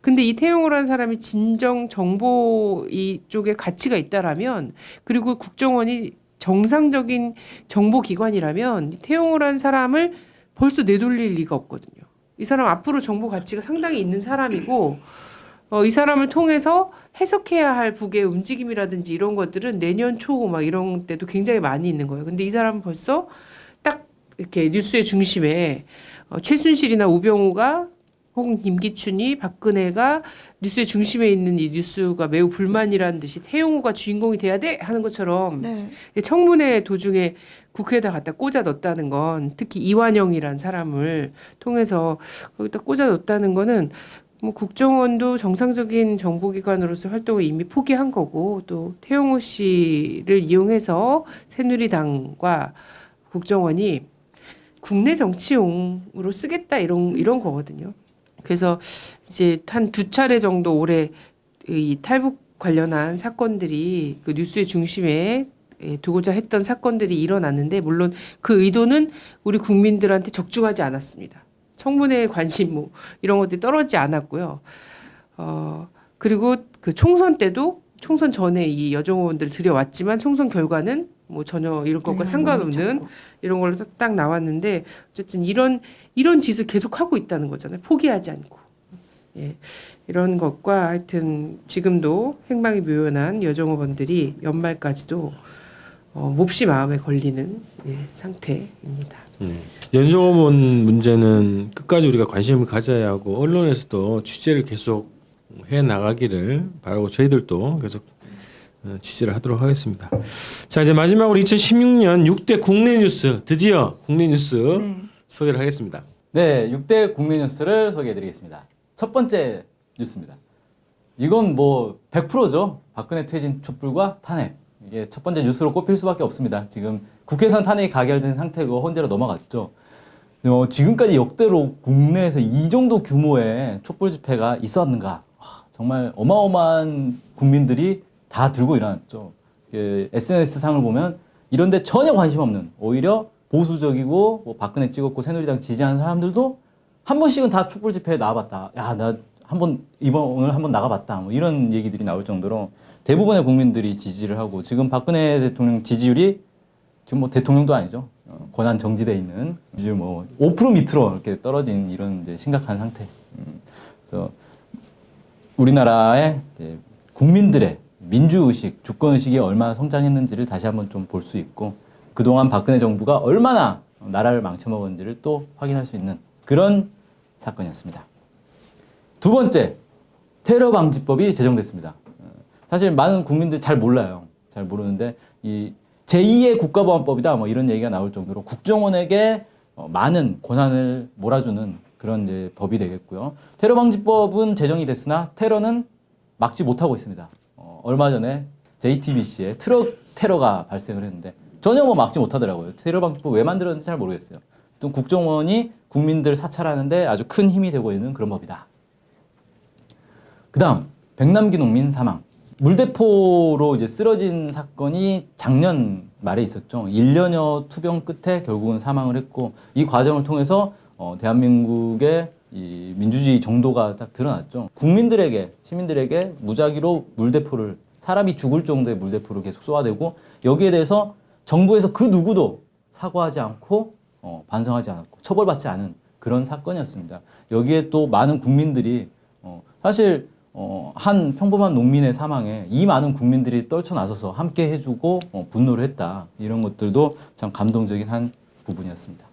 S2: 근데 이태용호라는 사람이 진정 정보 이쪽에 가치가 있다라면 그리고 국정원이 정상적인 정보기관이라면 이태용호라는 사람을 벌써 내돌릴 리가 없거든요. 이 사람 앞으로 정보 가치가 상당히 있는 사람이고 이 사람을 통해서 해석해야 할 북의 움직임이라든지 이런 것들은 내년 초 막 이런 때도 굉장히 많이 있는 거예요. 근데 이 사람은 벌써 딱 이렇게 뉴스의 중심에 최순실이나 우병우가 혹은 김기춘이 박근혜가 뉴스의 중심에 있는 이 뉴스가 매우 불만이라는 듯이 태용호가 주인공이 돼야 돼 하는 것처럼
S3: 네.
S2: 청문회 도중에 국회에다 갖다 꽂아 넣었다는 건 특히 이완영이란 사람을 통해서 거기다 꽂아 넣었다는 거는 뭐 국정원도 정상적인 정보기관으로서 활동을 이미 포기한 거고 또 태용호 씨를 이용해서 새누리당과 국정원이 국내 정치용으로 쓰겠다 이런 거거든요. 그래서 이제 한 2차례 정도 올해 이 탈북 관련한 사건들이 그 뉴스의 중심에 두고자 했던 사건들이 일어났는데 물론 그 의도는 우리 국민들한테 적중하지 않았습니다. 청문회에 관심 뭐 이런 것들이 떨어지지 않았고요. 그리고 그 총선 때도 총선 전에 이 여정 의원들을 들여왔지만 총선 결과는 뭐 전혀 이런 것과 상관없는 이런 걸로 딱 나왔는데 어쨌든 이런 짓을 계속 하고 있다는 거잖아요. 포기하지 않고. 예. 이런 것과 하여튼 지금도 행방이 묘연한 여정 의원들이 연말까지도 몹시 마음에 걸리는 상태입니다.
S1: 연정어원 문제는 끝까지 우리가 관심을 가져야 하고 언론에서도 취재를 계속 해 나가기를 바라고 저희들도 계속 취재를 하도록 하겠습니다. 자 이제 마지막으로 2016년 6대 국내 뉴스 드디어 국내 뉴스
S3: 네.
S1: 소개를 하겠습니다.
S4: 네, 6대 국내 뉴스를 소개해드리겠습니다. 첫 번째 뉴스입니다. 이건 뭐 100%죠. 박근혜 퇴진 촛불과 탄핵. 이게 첫 번째 뉴스로 꼽힐 수밖에 없습니다. 지금 국회에서는 탄핵이 가결된 상태고 헌재로 넘어갔죠. 지금까지 역대로 국내에서 이 정도 규모의 촛불 집회가 있었는가? 정말 어마어마한 국민들이 다 들고 일어났죠. SNS 상을 보면 이런데 전혀 관심 없는 오히려 보수적이고 뭐 박근혜 찍었고 새누리당 지지하는 사람들도 한 번씩은 다 촛불 집회에 나와봤다. 야, 나 오늘 한번 나가봤다. 뭐 이런 얘기들이 나올 정도로 대부분의 국민들이 지지를 하고 지금 박근혜 대통령 지지율이 지금 뭐 대통령도 아니죠. 권한 정지돼 있는 지금 뭐 5% 밑으로 이렇게 떨어진 이런 이제 심각한 상태. 그래서 우리나라의 이제 국민들의 민주의식, 주권의식이 얼마나 성장했는지를 다시 한번 좀 볼 수 있고 그동안 박근혜 정부가 얼마나 나라를 망쳐먹었는지를 또 확인할 수 있는 그런 사건이었습니다. 두 번째, 테러 방지법이 제정됐습니다. 사실 많은 국민들 잘 몰라요. 잘 모르는데 이 제2의 국가보안법이다 뭐 이런 얘기가 나올 정도로 국정원에게 많은 권한을 몰아주는 그런 이제 법이 되겠고요. 테러 방지법은 제정이 됐으나 테러는 막지 못하고 있습니다. 얼마 전에 JTBC에 트럭 테러가 발생을 했는데 전혀 뭐 막지 못하더라고요. 테러 방지법 왜 만들었는지 잘 모르겠어요. 또 국정원이 국민들 사찰하는데 아주 큰 힘이 되고 있는 그런 법이다. 그다음 백남기 농민 사망. 물대포로 이제 쓰러진 사건이 작년 말에 있었죠. 1년여 투병 끝에 결국은 사망을 했고 이 과정을 통해서 대한민국의 이 민주주의 정도가 딱 드러났죠. 국민들에게 시민들에게 무작위로 물대포를 사람이 죽을 정도의 물대포를 계속 쏘아대고 여기에 대해서 정부에서 그 누구도 사과하지 않고 반성하지 않았고 처벌받지 않은 그런 사건이었습니다. 여기에 또 많은 국민들이 사실 한 평범한 농민의 사망에 이 많은 국민들이 떨쳐나서서 함께 해주고 분노를 했다. 이런 것들도 참 감동적인 한 부분이었습니다.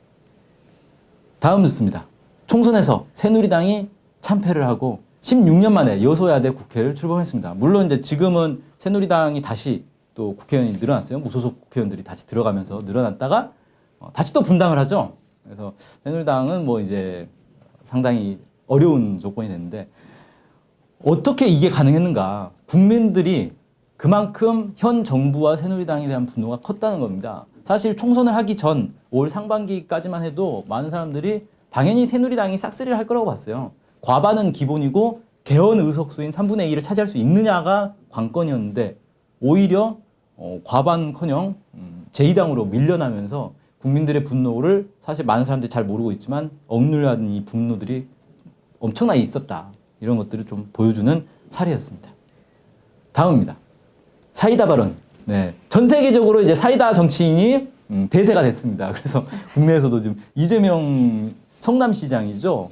S4: 다음 뉴스입니다. 총선에서 새누리당이 참패를 하고 16년 만에 여소야대 국회를 출범했습니다. 물론 이제 지금은 새누리당이 다시 또 국회의원이 늘어났어요. 무소속 국회의원들이 다시 들어가면서 늘어났다가 다시 또 분당을 하죠. 그래서 새누리당은 뭐 이제 상당히 어려운 조건이 됐는데 어떻게 이게 가능했는가? 국민들이 그만큼 현 정부와 새누리당에 대한 분노가 컸다는 겁니다. 사실 총선을 하기 전 올 상반기까지만 해도 많은 사람들이 당연히 새누리당이 싹쓸이를 할 거라고 봤어요. 과반은 기본이고 개헌 의석수인 3분의 2를 차지할 수 있느냐가 관건이었는데 오히려 과반커녕 제2당으로 밀려나면서 국민들의 분노를 사실 많은 사람들이 잘 모르고 있지만 억눌려하는 이 분노들이 엄청나게 있었다. 이런 것들을 좀 보여주는 사례였습니다. 다음입니다. 사이다 발언. 네. 전 세계적으로 이제 사이다 정치인이 대세가 됐습니다. 그래서 국내에서도 지금 이재명 성남시장이죠.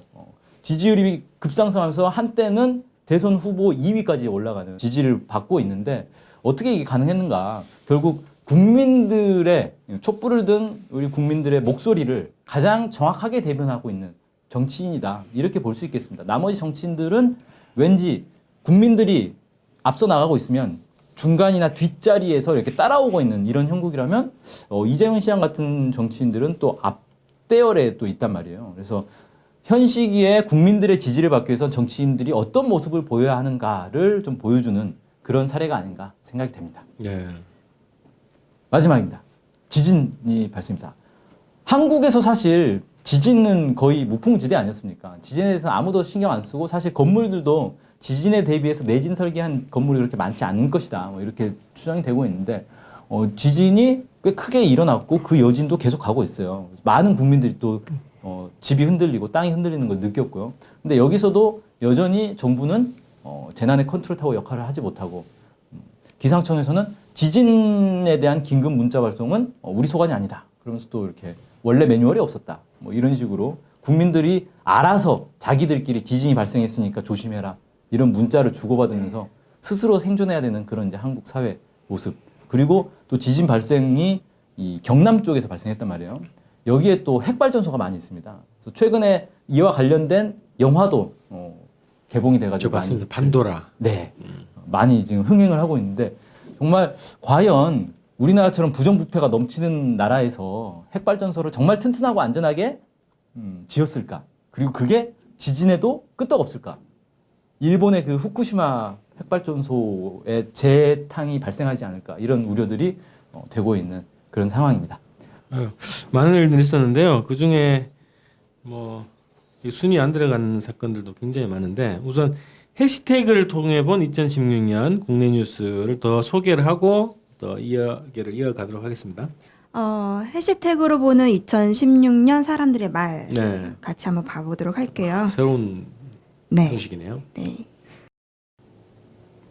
S4: 지지율이 급상승하면서 한때는 대선 후보 2위까지 올라가는 지지를 받고 있는데 어떻게 이게 가능했는가? 결국 국민들의 촛불을 든 우리 국민들의 목소리를 가장 정확하게 대변하고 있는 정치인이다 이렇게 볼 수 있겠습니다. 나머지 정치인들은 왠지 국민들이 앞서 나가고 있으면 중간이나 뒷자리에서 이렇게 따라오고 있는 이런 형국이라면 이재명 시장 같은 정치인들은 또 앞대열에 또 있단 말이에요. 그래서 현 시기에 국민들의 지지를 받기 위해서 정치인들이 어떤 모습을 보여야 하는가를 좀 보여주는 그런 사례가 아닌가 생각이 됩니다.
S1: 네.
S4: 마지막입니다. 지진이 발생입니다. 한국에서 사실 지진은 거의 무풍지대 아니었습니까? 지진에 대해서 아무도 신경 안 쓰고 사실 건물들도 지진에 대비해서 내진 설계한 건물이 그렇게 많지 않을 것이다. 뭐 이렇게 추정이 되고 있는데 지진이 꽤 크게 일어났고 그 여진도 계속 가고 있어요. 많은 국민들이 또 집이 흔들리고 땅이 흔들리는 걸 느꼈고요. 근데 여기서도 여전히 정부는 재난의 컨트롤 타워 역할을 하지 못하고 기상청에서는 지진에 대한 긴급 문자 발송은 우리 소관이 아니다. 그러면서 또 이렇게 원래 매뉴얼이 없었다. 뭐 이런 식으로 국민들이 알아서 자기들끼리 지진이 발생했으니까 조심해라. 이런 문자를 주고받으면서 스스로 생존해야 되는 그런 이제 한국 사회 모습. 그리고 또 지진 발생이 이 경남 쪽에서 발생했단 말이에요. 여기에 또 핵발전소가 많이 있습니다. 그래서 최근에 이와 관련된 영화도 개봉이 돼가지고
S1: 저 봤습니다. 판도라.
S4: 네, 많이 지금 흥행을 하고 있는데 정말 과연 우리나라처럼 부정부패가 넘치는 나라에서 핵발전소를 정말 튼튼하고 안전하게 지었을까? 그리고 그게 지진에도 끄떡없을까? 일본의 그 후쿠시마 핵발전소의 재탕이 발생하지 않을까? 이런 우려들이 되고 있는 그런 상황입니다.
S1: 많은 일들이 있었는데요. 그 중에 뭐 순위 안 들어간 사건들도 굉장히 많은데 우선 해시태그를 통해 본 2016년 국내 뉴스를 더 소개를 하고 더 이야기를 이어가도록 하겠습니다.
S3: 해시태그로 보는 2016년 사람들의 말
S1: 네.
S3: 같이 한번 봐보도록 할게요.
S1: 새로운
S3: 네.
S1: 형식이네요.
S3: 네.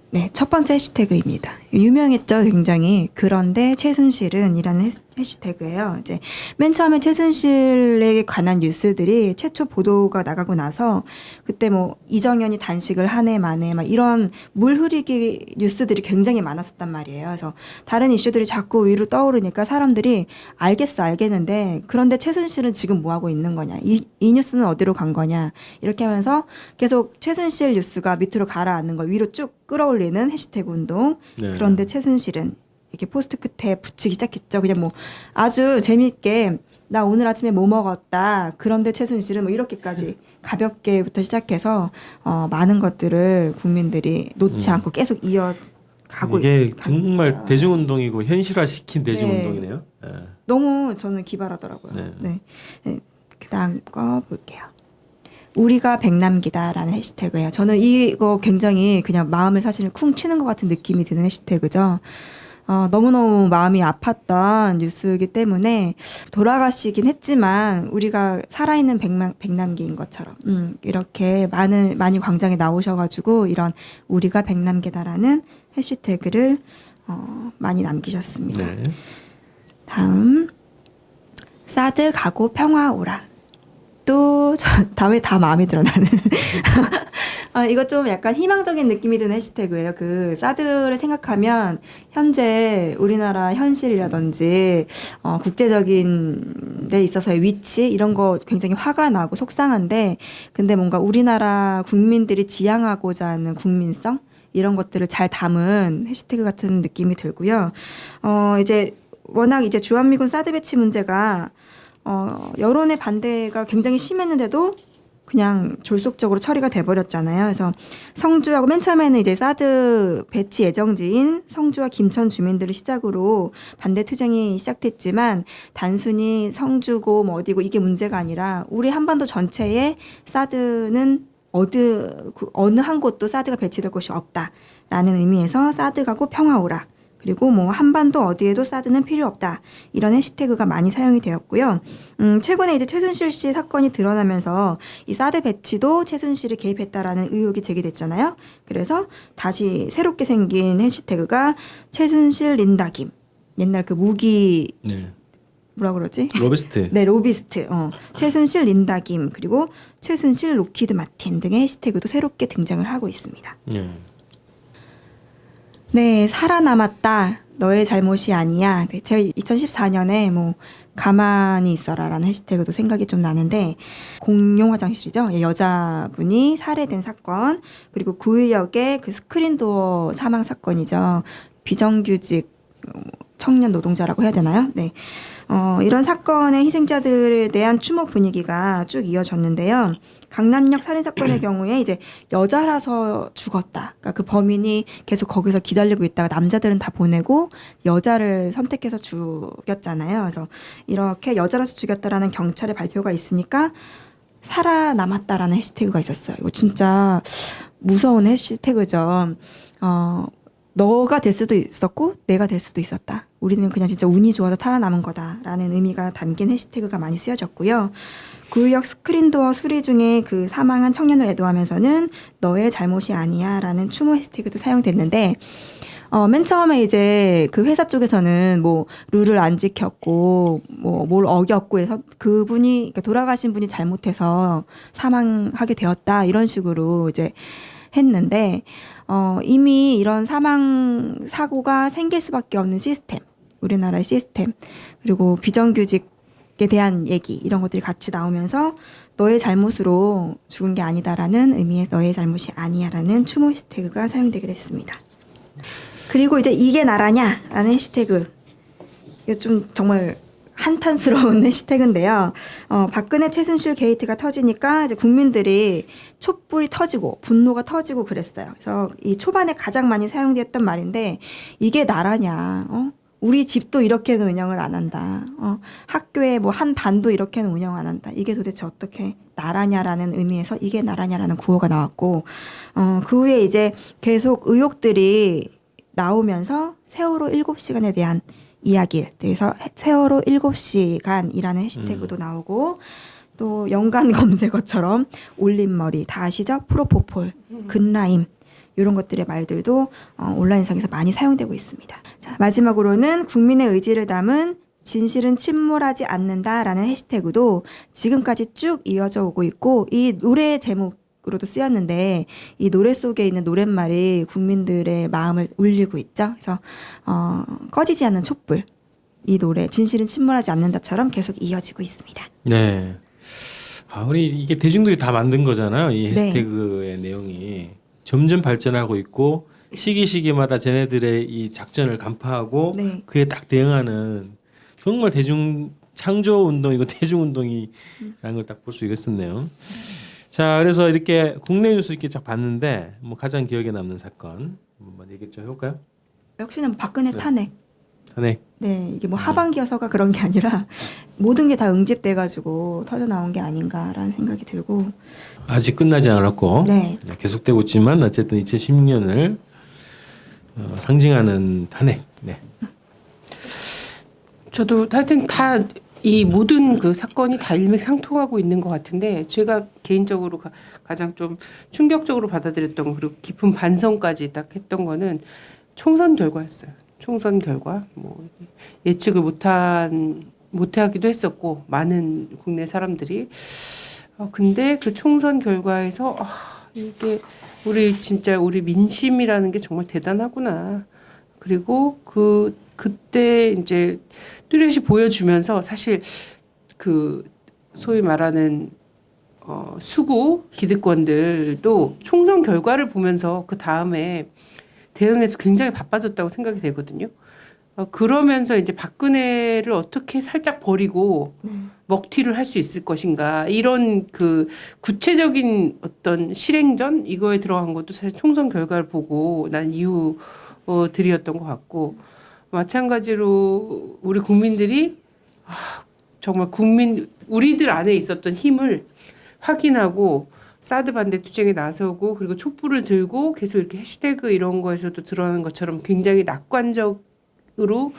S3: 네, 첫 번째 해시태그입니다. 유명했죠, 굉장히. 그런데 최순실은 이라는 해시태그예요. 이제 맨 처음에 최순실에 관한 뉴스들이 최초 보도가 나가고 나서 그때 뭐 이정현이 단식을 한 해 만에 막 이런 물 흐리기 뉴스들이 굉장히 많았었단 말이에요. 그래서 다른 이슈들이 자꾸 위로 떠오르니까 사람들이 알겠는데 그런데 최순실은 지금 뭐 하고 있는 거냐? 이 뉴스는 어디로 간 거냐? 이렇게 하면서 계속 최순실 뉴스가 밑으로 가라앉는 걸 위로 쭉 끌어올리는 해시태그 운동.
S1: 네.
S3: 그런데 최순실은 이렇게 포스트 끝에 붙이기 시작했죠. 그냥 뭐 아주 재미있게 나 오늘 아침에 뭐 먹었다. 그런데 최순실은 뭐 이렇게까지 가볍게부터 시작해서 많은 것들을 국민들이 놓지 않고 계속 이어가고
S1: 이게
S3: 가고
S1: 정말
S3: 있어요.
S1: 대중운동이고 현실화시킨 대중운동이네요. 네.
S3: 너무 저는 기발하더라고요.
S1: 네.
S3: 네. 네. 그다음 거 볼게요. 우리가 백남기다라는 해시태그예요. 저는 이거 굉장히 그냥 마음을 사실 쿵 치는 것 같은 느낌이 드는 해시태그죠. 너무너무 마음이 아팠던 뉴스이기 때문에 돌아가시긴 했지만 우리가 살아있는 백남기인 것처럼 이렇게 많이 광장에 나오셔가지고 이런 우리가 백남기다라는 해시태그를 많이 남기셨습니다.
S1: 네.
S3: 다음 사드 가고 평화 오라. 또 다음에 다 마음에 들어 나는. 이거 좀 약간 희망적인 느낌이 드는 해시태그예요. 그 사드를 생각하면 현재 우리나라 현실이라든지 국제적인 데 있어서의 위치 이런 거 굉장히 화가 나고 속상한데 근데 뭔가 우리나라 국민들이 지향하고자 하는 국민성 이런 것들을 잘 담은 해시태그 같은 느낌이 들고요. 이제 워낙 이제 주한미군 사드 배치 문제가 여론의 반대가 굉장히 심했는데도 그냥 졸속적으로 처리가 돼버렸잖아요. 그래서 성주하고 맨 처음에는 이제 사드 배치 예정지인 성주와 김천 주민들을 시작으로 반대 투쟁이 시작됐지만 단순히 성주고 뭐 어디고 이게 문제가 아니라 우리 한반도 전체에 사드는 어느 한 곳도 사드가 배치될 곳이 없다라는 의미에서 사드 가고 평화 오라. 그리고 뭐 한반도 어디에도 사드는 필요 없다. 이런 해시태그가 많이 사용이 되었고요. 최근에 이제 최순실 씨 사건이 드러나면서 이 사드 배치도 최순실이 개입했다라는 의혹이 제기됐잖아요. 그래서 다시 새롭게 생긴 해시태그가 최순실 린다김. 옛날 그 무기
S1: 네.
S3: 뭐라 그러지?
S1: 로비스트.
S3: 네, 로비스트. 최순실 린다김 그리고 최순실 로키드 마틴 등의 해시태그도 새롭게 등장을 하고 있습니다.
S1: 네.
S3: 네, 살아남았다. 너의 잘못이 아니야. 네, 제가 2014년에 뭐 가만히 있어라라는 해시태그도 생각이 좀 나는데 공용 화장실이죠. 예, 여자분이 살해된 사건 그리고 구의역의 그 스크린도어 사망 사건이죠. 비정규직 청년 노동자라고 해야 되나요? 네. 이런 사건의 희생자들에 대한 추모 분위기가 쭉 이어졌는데요. 강남역 살인 사건의 경우에 이제 여자라서 죽었다. 그러니까 그 범인이 계속 거기서 기다리고 있다가 남자들은 다 보내고 여자를 선택해서 죽였잖아요. 그래서 이렇게 여자라서 죽였다라는 경찰의 발표가 있으니까 살아남았다라는 해시태그가 있었어요. 이거 진짜 무서운 해시태그죠. 너가 될 수도 있었고 내가 될 수도 있었다. 우리는 그냥 진짜 운이 좋아서 살아남은 거다라는 의미가 담긴 해시태그가 많이 쓰여졌고요. 구의역 스크린도어 수리 중에 그 사망한 청년을 애도하면서는 너의 잘못이 아니야라는 추모 해시태그도 사용됐는데 맨 처음에 이제 그 회사 쪽에서는 뭐 룰을 안 지켰고 뭐 뭘 어겼고 해서 그분이 그러니까 돌아가신 분이 잘못해서 사망하게 되었다 이런 식으로 이제 했는데 이미 이런 사망 사고가 생길 수밖에 없는 시스템, 우리나라의 시스템 그리고 비정규직에 대한 얘기 이런 것들이 같이 나오면서 너의 잘못으로 죽은 게 아니다라는 의미의 너의 잘못이 아니야라는 추모 해시태그가 사용되게 됐습니다. 그리고 이제 이게 나라냐라는 해시태그 이거 좀 정말 한탄스러운 해시태그인데요. 박근혜 최순실 게이트가 터지니까 이제 국민들이 촛불이 터지고 분노가 터지고 그랬어요. 그래서 이 초반에 가장 많이 사용됐던 말인데 이게 나라냐? 우리 집도 이렇게는 운영을 안 한다. 학교에 뭐 한 반도 이렇게는 운영 안 한다. 이게 도대체 어떻게 나라냐라는 의미에서 이게 나라냐라는 구호가 나왔고 그 후에 이제 계속 의혹들이 나오면서 세월호 7시간에 대한 이야기. 그래서 세월호 7시간이라는 해시태그도 나오고 또 연관 검색어처럼 올림머리 다 아시죠? 프로포폴, 근라임 이런 것들의 말들도 온라인상에서 많이 사용되고 있습니다. 자, 마지막으로는 국민의 의지를 담은 진실은 침몰하지 않는다라는 해시태그도 지금까지 쭉 이어져 오고 있고 이 노래 제목으로도 쓰였는데 이 노래 속에 있는 노랫말이 국민들의 마음을 울리고 있죠. 그래서 꺼지지 않는 촛불 이 노래 진실은 침몰하지 않는다처럼 계속 이어지고 있습니다.
S1: 네. 우리 이게 대중들이 다 만든 거잖아요. 이 해시태그의 내용이 점점 발전하고 있고 시기마다 쟤네들의 이 작전을 간파하고 그에 딱 대응하는 정말 대중 창조 운동이고 대중 운동이라는 걸 딱 볼 수 있겠네요. 자, 그래서 이렇게 국내 뉴스 이렇게 쫙 봤는데 뭐 가장 기억에 남는 사건 한번 얘기 좀 해볼까요?
S3: 역시나 박근혜 탄핵.
S1: 탄핵.
S3: 네, 이게 뭐 하반기여서가 그런 게 아니라 모든 게 다 응집돼가지고 터져 나온 게 아닌가라는 생각이 들고
S1: 아직 끝나지 않았고
S3: 네.
S1: 계속되고 있지만 어쨌든 2016년을 상징하는 탄핵. 네.
S2: 저도 하여튼 다 이 모든 그 사건이 다 일맥상통하고 있는 것 같은데 제가 개인적으로 가장 좀 충격적으로 받아들였던 그리고 깊은 반성까지 딱 했던 거는 총선 결과였어요. 총선 결과 뭐 예측을 못하기도 했었고 많은 국내 사람들이 근데 그 총선 결과에서 이게 우리 민심이라는 게 정말 대단하구나. 그리고 그때 이제 뚜렷이 보여주면서 사실 그 소위 말하는 수구 기득권들도 총선 결과를 보면서 그 다음에 대응해서 굉장히 바빠졌다고 생각이 되거든요. 그러면서 이제 박근혜를 어떻게 살짝 버리고 먹튀를 할 수 있을 것인가 이런 그 구체적인 어떤 실행전 이거에 들어간 것도 사실 총선 결과를 보고 난 이유들이었던 것 같고 마찬가지로 우리 국민들이 정말 우리들 안에 있었던 힘을 확인하고 사드 반대 투쟁에 나서고 그리고 촛불을 들고 계속 이렇게 해시태그 이런 거에서도 드러나는 것처럼 굉장히 낙관적으로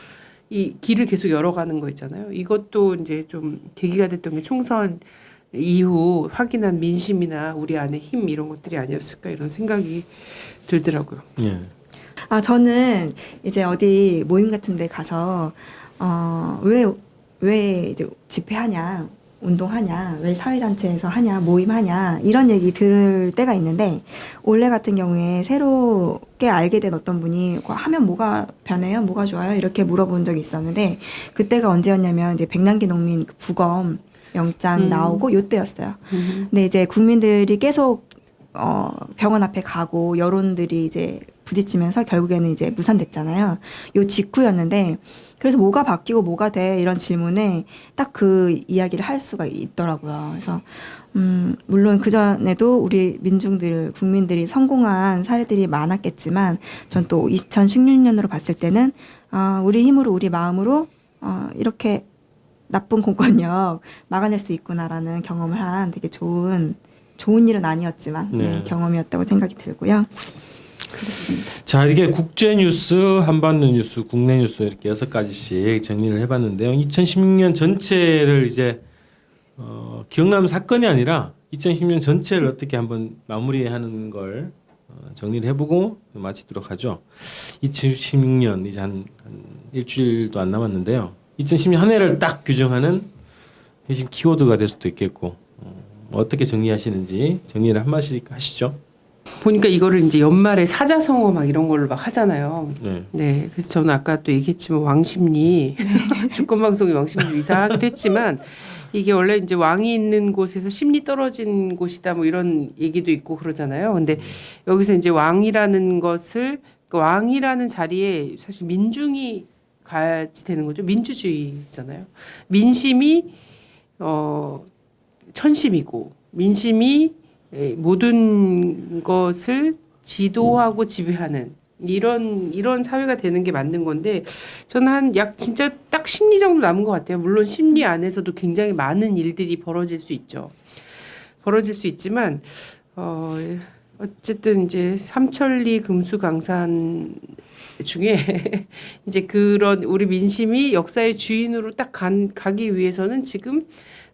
S2: 이 길을 계속 열어가는 거 있잖아요. 이것도 이제 좀 계기가 됐던 게 총선 이후 확인한 민심이나 우리 안의 힘 이런 것들이 아니었을까 이런 생각이 들더라고요.
S1: 예.
S3: 저는 이제 어디 모임 같은 데 가서 왜 이제 집회하냐 운동하냐, 왜 사회단체에서 하냐, 모임하냐 이런 얘기 들을 때가 있는데 올해 같은 경우에 새롭게 알게 된 어떤 분이 하면 뭐가 변해요, 뭐가 좋아요 이렇게 물어본 적이 있었는데 그때가 언제였냐면 이제 백남기 농민 부검 영장이 나오고 요때였어요. 근데 이제 국민들이 계속 병원 앞에 가고 여론들이 이제 부딪히면서 결국에는 이제 무산됐잖아요. 요 직후였는데 그래서 뭐가 바뀌고 뭐가 돼 이런 질문에 딱 그 이야기를 할 수가 있더라고요. 그래서 물론 그 전에도 우리 민중들 국민들이 성공한 사례들이 많았겠지만 전 또 2016년으로 봤을 때는 우리 힘으로 우리 마음으로 이렇게 나쁜 공권력 막아낼 수 있구나라는 경험을 한 되게 좋은 일은 아니었지만
S1: 네.
S3: 경험이었다고 생각이 들고요. 그렇습니다.
S1: 자, 이게 국제 뉴스, 한반도 뉴스, 국내 뉴스 이렇게 6가지씩 정리를 해봤는데요. 2016년 전체를 이제 기억나는 사건이 아니라 2016년 전체를 어떻게 한번 마무리하는 걸 정리를 해보고 마치도록 하죠. 2016년 이제 한 일주일도 안 남았는데요. 2016년 한 해를 딱 규정하는 핵심 키워드가 될 수도 있겠고 어떻게 정리하시는지 정리를 한 마디씩 하시죠.
S2: 보니까 이거를 이제 연말에 사자성어 막 이런 걸로 막 하잖아요.
S1: 네.
S2: 네, 그래서 저는 아까 또 얘기했지만 왕심리 주권 방송이 왕심리 이사하기도 했지만 이게 원래 이제 왕이 있는 곳에서 심리 떨어진 곳이다 뭐 이런 얘기도 있고 그러잖아요. 근데 여기서 이제 왕이라는 것을 왕이라는 자리에 사실 민중이 가야지 되는 거죠. 민주주의잖아요. 민심이 천심이고 민심이 모든 것을 지도하고 지배하는 이런 사회가 되는 게 맞는 건데 저는 한 약 진짜 딱 심리 정도 남은 것 같아요. 물론 심리 안에서도 굉장히 많은 일들이 벌어질 수 있죠. 벌어질 수 있지만 어쨌든 이제 삼천리 금수강산 중에 이제 그런 우리 민심이 역사의 주인으로 딱 가기 위해서는 지금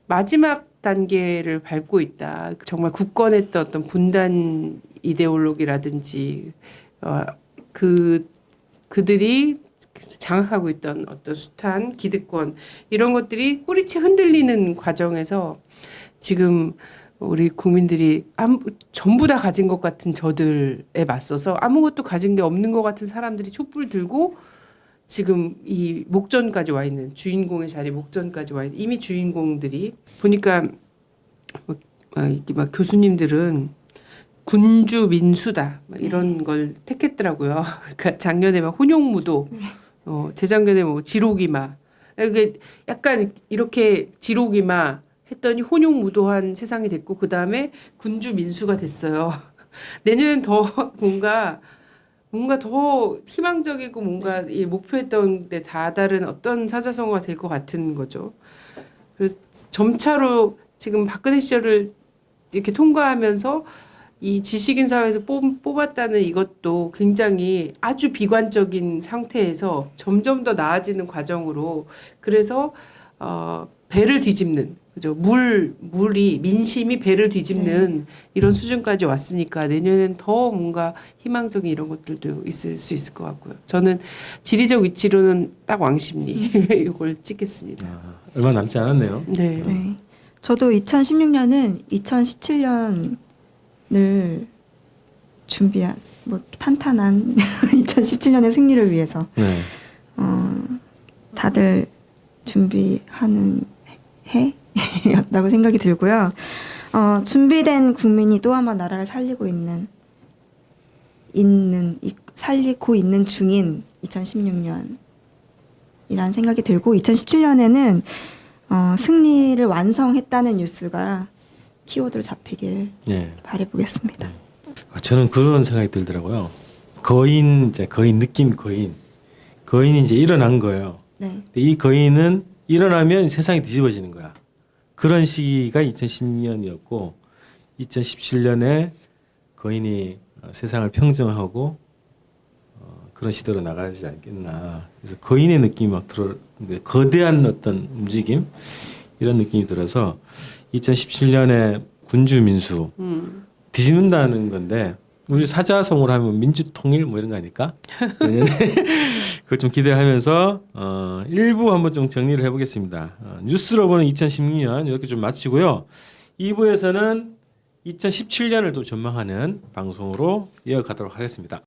S2: 마지막 단계를 밟고 있다. 정말 굳건했던 어떤 분단 이데올로기라든지 그들이 장악하고 있던 어떤 숱한 기득권 이런 것들이 뿌리채 흔들리는 과정에서 지금 우리 국민들이 전부 다 가진 것 같은 저들에 맞서서 아무것도 가진 게 없는 것 같은 사람들이 촛불 들고 지금 이 목전까지 와 있는 주인공의 자리 목전까지 와 있는 이미 주인공들이 보니까 막 교수님들은 군주 민수다 막 이런 걸 택했더라고요. 그러니까 작년에 막 혼용무도, 재작년에 뭐 지록이마 이게 약간 이렇게 지록이마 했더니 혼용무도한 세상이 됐고 그 다음에 군주 민수가 됐어요. 내년엔 더 뭔가 더 희망적이고 뭔가 이 목표했던 데 다다른 어떤 사자성어가 될 것 같은 거죠. 그래서 점차로 지금 박근혜 시절을 이렇게 통과하면서 이 지식인 사회에서 뽑았다는 이것도 굉장히 아주 비관적인 상태에서 점점 더 나아지는 과정으로 그래서 배를 뒤집는 그죠 물이 민심이 배를 뒤집는 이런 수준까지 왔으니까 내년엔 더 뭔가 희망적인 이런 것들도 있을 수 있을 것 같고요. 저는 지리적 위치로는 딱 왕심리 이걸 찍겠습니다.
S1: 얼마 남지 않았네요.
S2: 네.
S3: 네. 저도 2016년은 2017년을 준비한 뭐 탄탄한 2017년의 승리를 위해서
S1: 네.
S3: 다들 준비하는 해였다고 생각이 들고요. 준비된 국민이 또 한 번 나라를 살리고 살리고 있는 중인 2016년이라는 생각이 들고 2017년에는 승리를 완성했다는 뉴스가 키워드로 잡히길 바라보겠습니다.
S1: 저는 그런 생각이 들더라고요. 거인이 이제 일어난 거예요.
S3: 네.
S1: 근데 이 거인은 일어나면 세상이 뒤집어지는 거야. 그런 시기가 2010년이었고 2017년에 거인이 세상을 평정하고 그런 시대로 나가지 않겠나. 그래서 거인의 느낌이 막 들어 거대한 어떤 움직임 이런 느낌이 들어서 2017년에 군주 민수 뒤집는다는 건데 우리 사자성어로 하면 민주통일 뭐 이런 거 아닐까? 내년에 그걸 좀 기대하면서 1부 한번 좀 정리를 해보겠습니다. 뉴스로 보는 2016년 이렇게 좀 마치고요. 2부에서는 2017년을 또 전망하는 방송으로 이어가도록 하겠습니다.